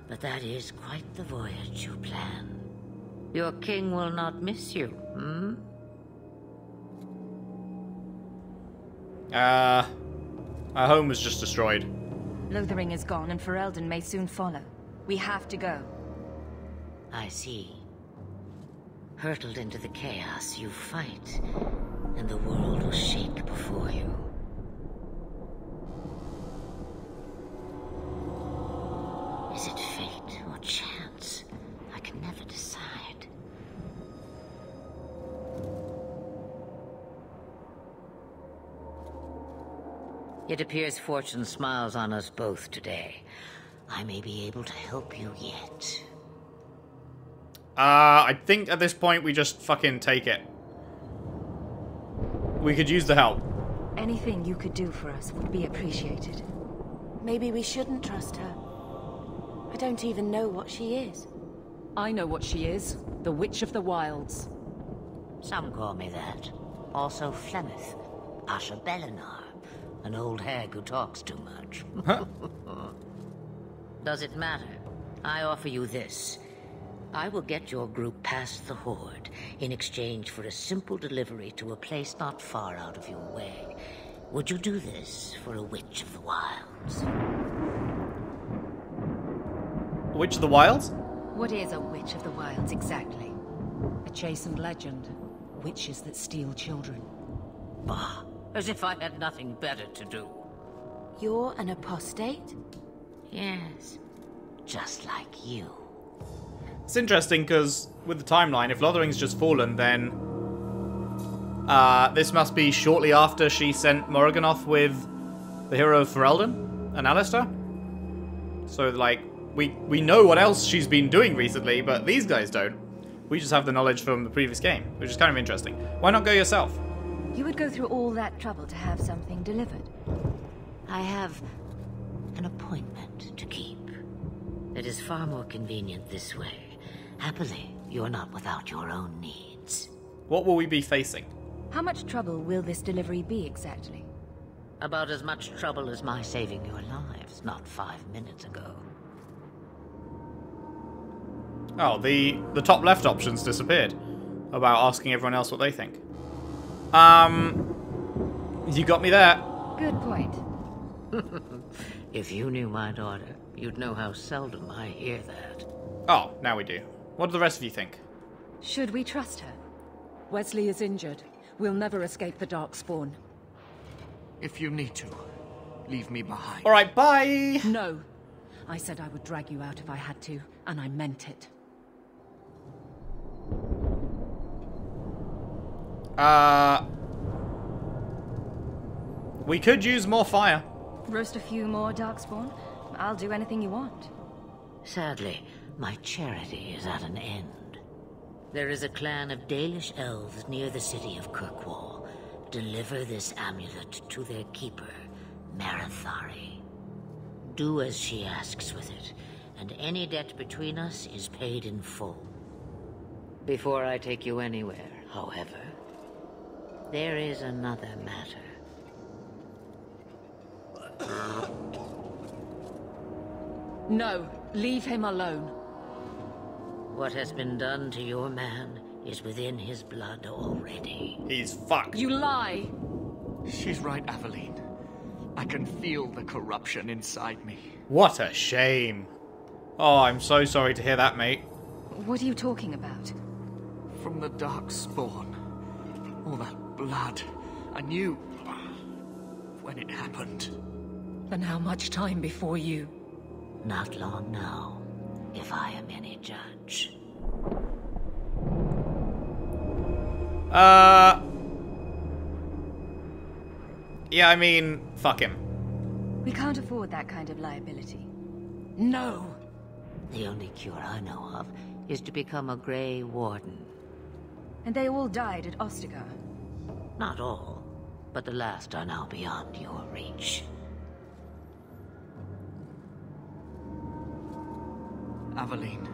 Speaker 7: but that is quite the voyage you plan. Your king will not miss you, hmm?
Speaker 1: Our home was just destroyed.
Speaker 4: Lothering is gone and Ferelden may soon follow. We have to go.
Speaker 7: I see. Hurtled into the chaos, you fight, and the world will shake before you. Is it fate or chance? I can never decide. It appears fortune smiles on us both today. I may be able to help you yet.
Speaker 1: I think at this point we just fucking take it. We could use the help.
Speaker 4: Anything you could do for us would be appreciated.
Speaker 7: Maybe we shouldn't trust her. I don't even know what she is.
Speaker 5: I know what she is. The Witch of the Wilds.
Speaker 7: Some call me that. Also Flemeth, Asha Belinar, an old hag who talks too much.
Speaker 1: Huh?
Speaker 7: Does it matter? I offer you this. I will get your group past the Horde in exchange for a simple delivery to a place not far out of your way. Would you do this for a Witch of the Wilds?
Speaker 1: Witch of the Wilds?
Speaker 4: What is a Witch of the Wilds exactly?
Speaker 5: A chastened legend. Witches that steal children.
Speaker 7: Bah, as if I had nothing better to do.
Speaker 4: You're an apostate?
Speaker 7: Yes, just like you.
Speaker 1: It's interesting because with the timeline, if Lothering's just fallen, then this must be shortly after she sent Morganoth with the hero of Ferelden and Alistair. So, like, we know what else she's been doing recently, but these guys don't. We just have the knowledge from the previous game, which is kind of interesting. Why not go yourself?
Speaker 4: You would go through all that trouble to have something delivered?
Speaker 7: I have an appointment to keep. It is far more convenient this way. Happily, you're not without your own needs.
Speaker 1: What will we be facing?
Speaker 4: How much trouble will this delivery be exactly?
Speaker 7: About as much trouble as my saving your lives not 5 minutes ago.
Speaker 1: Oh, the top left options disappeared. About asking everyone else what they think. You got me there.
Speaker 4: Good point.
Speaker 7: If you knew my daughter, you'd know how seldom I hear that.
Speaker 1: Oh, now we do. What do the rest of you think?
Speaker 4: Should we trust her?
Speaker 9: Wesley is injured. We'll never escape the Darkspawn.
Speaker 6: If you need to, leave me behind.
Speaker 1: Alright, bye!
Speaker 9: No. I said I would drag you out if I had to, and I meant it.
Speaker 1: We could use more fire.
Speaker 4: Roast a few more Darkspawn? I'll do anything you want.
Speaker 7: Sadly, my charity is at an end. There is a clan of Dalish elves near the city of Kirkwall. Deliver this amulet to their keeper, Marathari. Do as she asks with it, and any debt between us is paid in full. Before I take you anywhere, however, there is another matter.
Speaker 9: No, leave him alone.
Speaker 7: What has been done to your man is within his blood already.
Speaker 1: He's fucked.
Speaker 9: You lie!
Speaker 6: She's right, Aveline. I can feel the corruption inside me.
Speaker 1: What a shame. Oh, I'm so sorry to hear that, mate.
Speaker 4: What are you talking about?
Speaker 6: From the Darkspawn. All that blood. I knew when it happened.
Speaker 9: And how much time before you?
Speaker 7: Not long now, if I am any judge.
Speaker 1: Yeah, I mean, fuck him.
Speaker 4: We can't afford that kind of liability.
Speaker 9: No!
Speaker 7: The only cure I know of is to become a Grey Warden.
Speaker 4: And they all died at Ostagar.
Speaker 7: Not all, but the last are now beyond your reach.
Speaker 6: Aveline,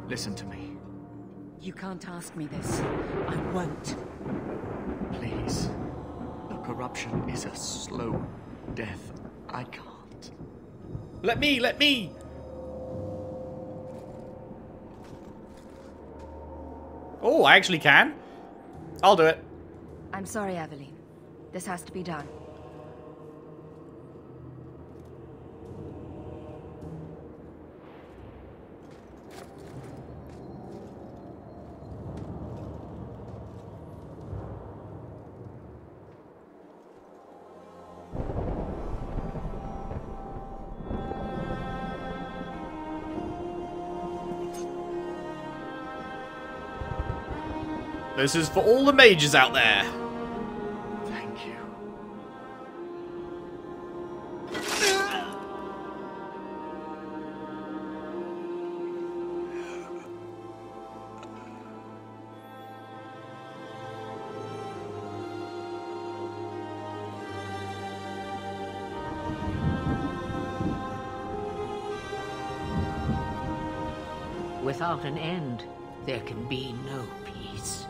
Speaker 6: listen to me.
Speaker 9: You can't ask me this. I won't.
Speaker 6: Please. The corruption is a slow death. I can't.
Speaker 1: Let me! Oh, I actually can. I'll do it.
Speaker 4: I'm sorry, Aveline. This has to be done.
Speaker 1: This is for all the mages out there.
Speaker 6: Thank you.
Speaker 7: Without an end, there can be no peace.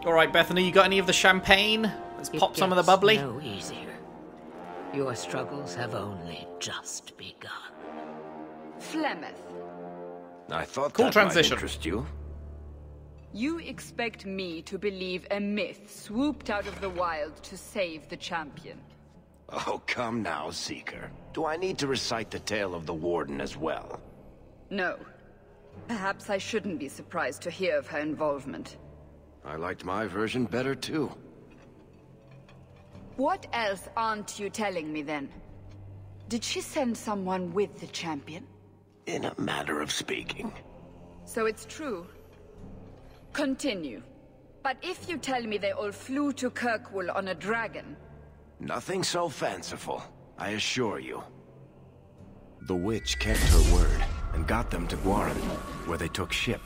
Speaker 1: Alright, Bethany, you got any of the champagne? Let's pop some of the bubbly.
Speaker 7: No easier. Your struggles have only just begun.
Speaker 3: Flemeth,
Speaker 2: I thought
Speaker 1: Cool
Speaker 2: that
Speaker 1: transition.
Speaker 2: might interest you.
Speaker 3: you expect me to believe a myth swooped out of the wild to save the champion?
Speaker 2: Oh, come now, Seeker. Do I need to recite the tale of the Warden as well?
Speaker 3: No. Perhaps I shouldn't be surprised to hear of her involvement.
Speaker 2: I liked my version better, too.
Speaker 3: What else aren't you telling me, then? Did she send someone with the champion?
Speaker 2: In a matter of speaking.
Speaker 3: So it's true. Continue. But if you tell me they all flew to Kirkwall on a dragon...
Speaker 2: Nothing so fanciful, I assure you. The witch kept her word, and got them to Guaran, where they took ship.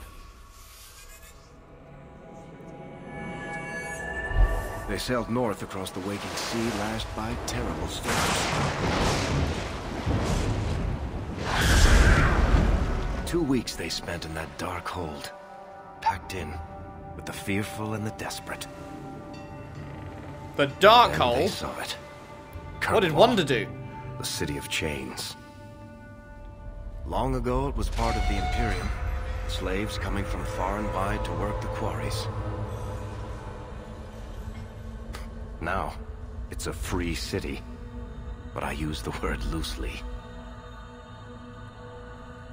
Speaker 2: They sailed north across the waking sea, lashed by terrible storms. 2 weeks they spent in that dark hold, packed in with the fearful and the desperate.
Speaker 1: The dark
Speaker 2: Then
Speaker 1: hole?
Speaker 2: they saw it.
Speaker 1: What did
Speaker 2: Kirkwall,
Speaker 1: Wanda do?
Speaker 2: the city of chains. Long ago it was part of the Imperium. Slaves coming from far and wide to work the quarries. Now, it's a free city, but I use the word loosely.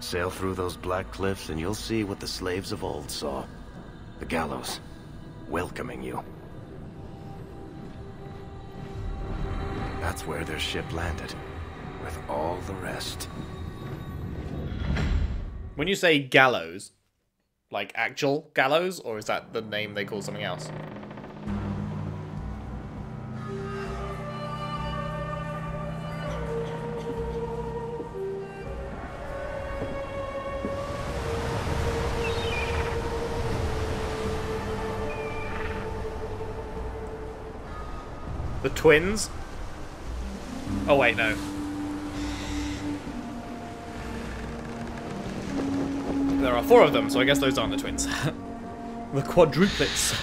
Speaker 2: Sail through those black cliffs and you'll see what the slaves of old saw. The gallows, welcoming you. That's where their ship landed, with all the rest.
Speaker 1: When you say gallows, like actual gallows, or is that the name they call something else? The twins? Oh wait, no. There are 4 of them, so I guess those aren't the twins. The quadruplets.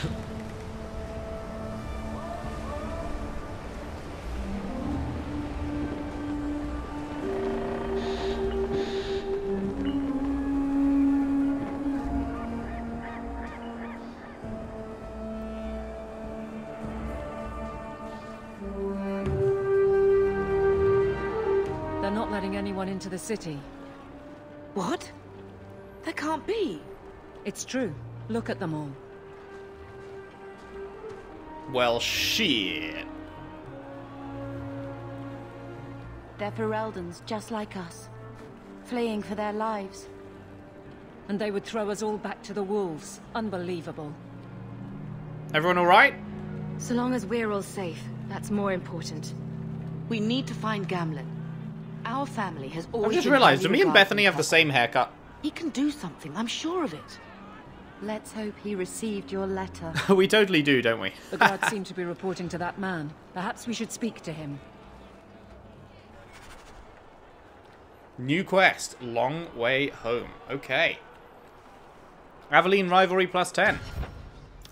Speaker 9: They're not letting anyone into the city.
Speaker 5: What? That can't be.
Speaker 9: It's true. Look at them all.
Speaker 1: Well, shit.
Speaker 4: They're Fereldans, just like us. Fleeing for their lives.
Speaker 9: And they would throw us all back to the wolves. Unbelievable.
Speaker 1: Everyone alright?
Speaker 4: So long as we're all safe, that's more important.
Speaker 5: We need to find Gamlen. Our family has always
Speaker 1: I've just
Speaker 5: been
Speaker 1: realised, do
Speaker 5: highly
Speaker 1: me and
Speaker 5: regarded
Speaker 1: Bethany have the
Speaker 5: Kirkwall.
Speaker 1: same haircut?
Speaker 5: He can do something, I'm sure of it.
Speaker 4: Let's hope he received your letter.
Speaker 1: We totally do, don't we?
Speaker 9: The guards seem to be reporting to that man. Perhaps we should speak to him.
Speaker 1: New quest, long way home. Okay. Aveline rivalry +10.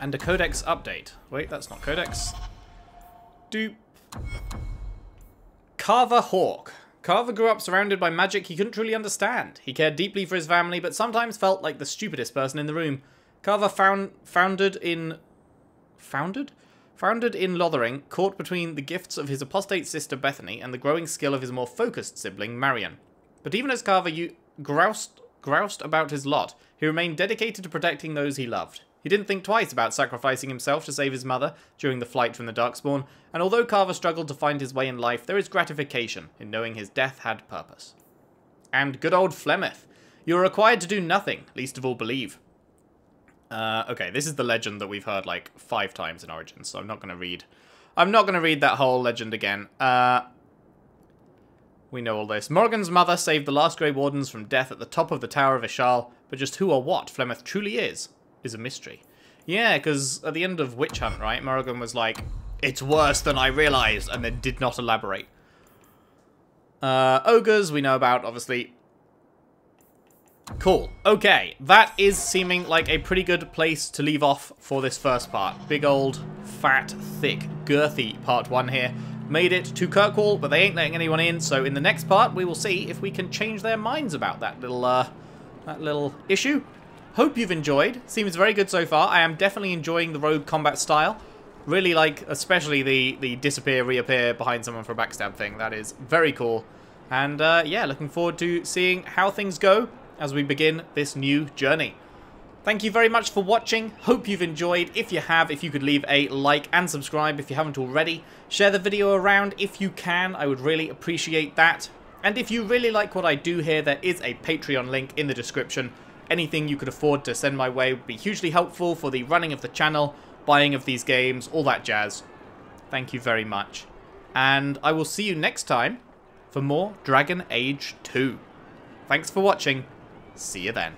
Speaker 1: And a codex update. Wait, that's not codex. Doop. Carver Hawke. Carver grew up surrounded by magic he couldn't truly understand. He cared deeply for his family, but sometimes felt like the stupidest person in the room. Carver founded in Lothering, caught between the gifts of his apostate sister Bethany and the growing skill of his more focused sibling Marion. But even as Carver groused about his lot, he remained dedicated to protecting those he loved. He didn't think twice about sacrificing himself to save his mother during the flight from the Darkspawn, and although Carver struggled to find his way in life, there is gratification in knowing his death had purpose. And good old Flemeth. You are required to do nothing, least of all believe. Okay, this is the legend that we've heard like 5 times in Origins, so I'm not going to read that whole legend again. We know all this. Morrigan's mother saved the last Grey Wardens from death at the top of the Tower of Ishal, but just who or what Flemeth truly is a mystery. Yeah, because at the end of Witch Hunt, right, Morrigan was like, it's worse than I realised, and then did not elaborate. Ogres, we know about, obviously. Cool. Okay, that is seeming like a pretty good place to leave off for this first part. Big old, fat, thick, girthy part 1 here. Made it to Kirkwall, but they ain't letting anyone in, so in the next part we will see if we can change their minds about that little issue. Hope you've enjoyed. Seems very good so far. I am definitely enjoying the rogue combat style. Really like, especially the disappear, reappear behind someone for a backstab thing. That is very cool. And yeah, looking forward to seeing how things go as we begin this new journey. Thank you very much for watching. Hope you've enjoyed. If you have, if you could leave a like and subscribe if you haven't already. Share the video around if you can. I would really appreciate that. And if you really like what I do here, there is a Patreon link in the description. Anything you could afford to send my way would be hugely helpful for the running of the channel, buying of these games, all that jazz. Thank you very much. And I will see you next time for more Dragon Age 2. Thanks for watching. See you then.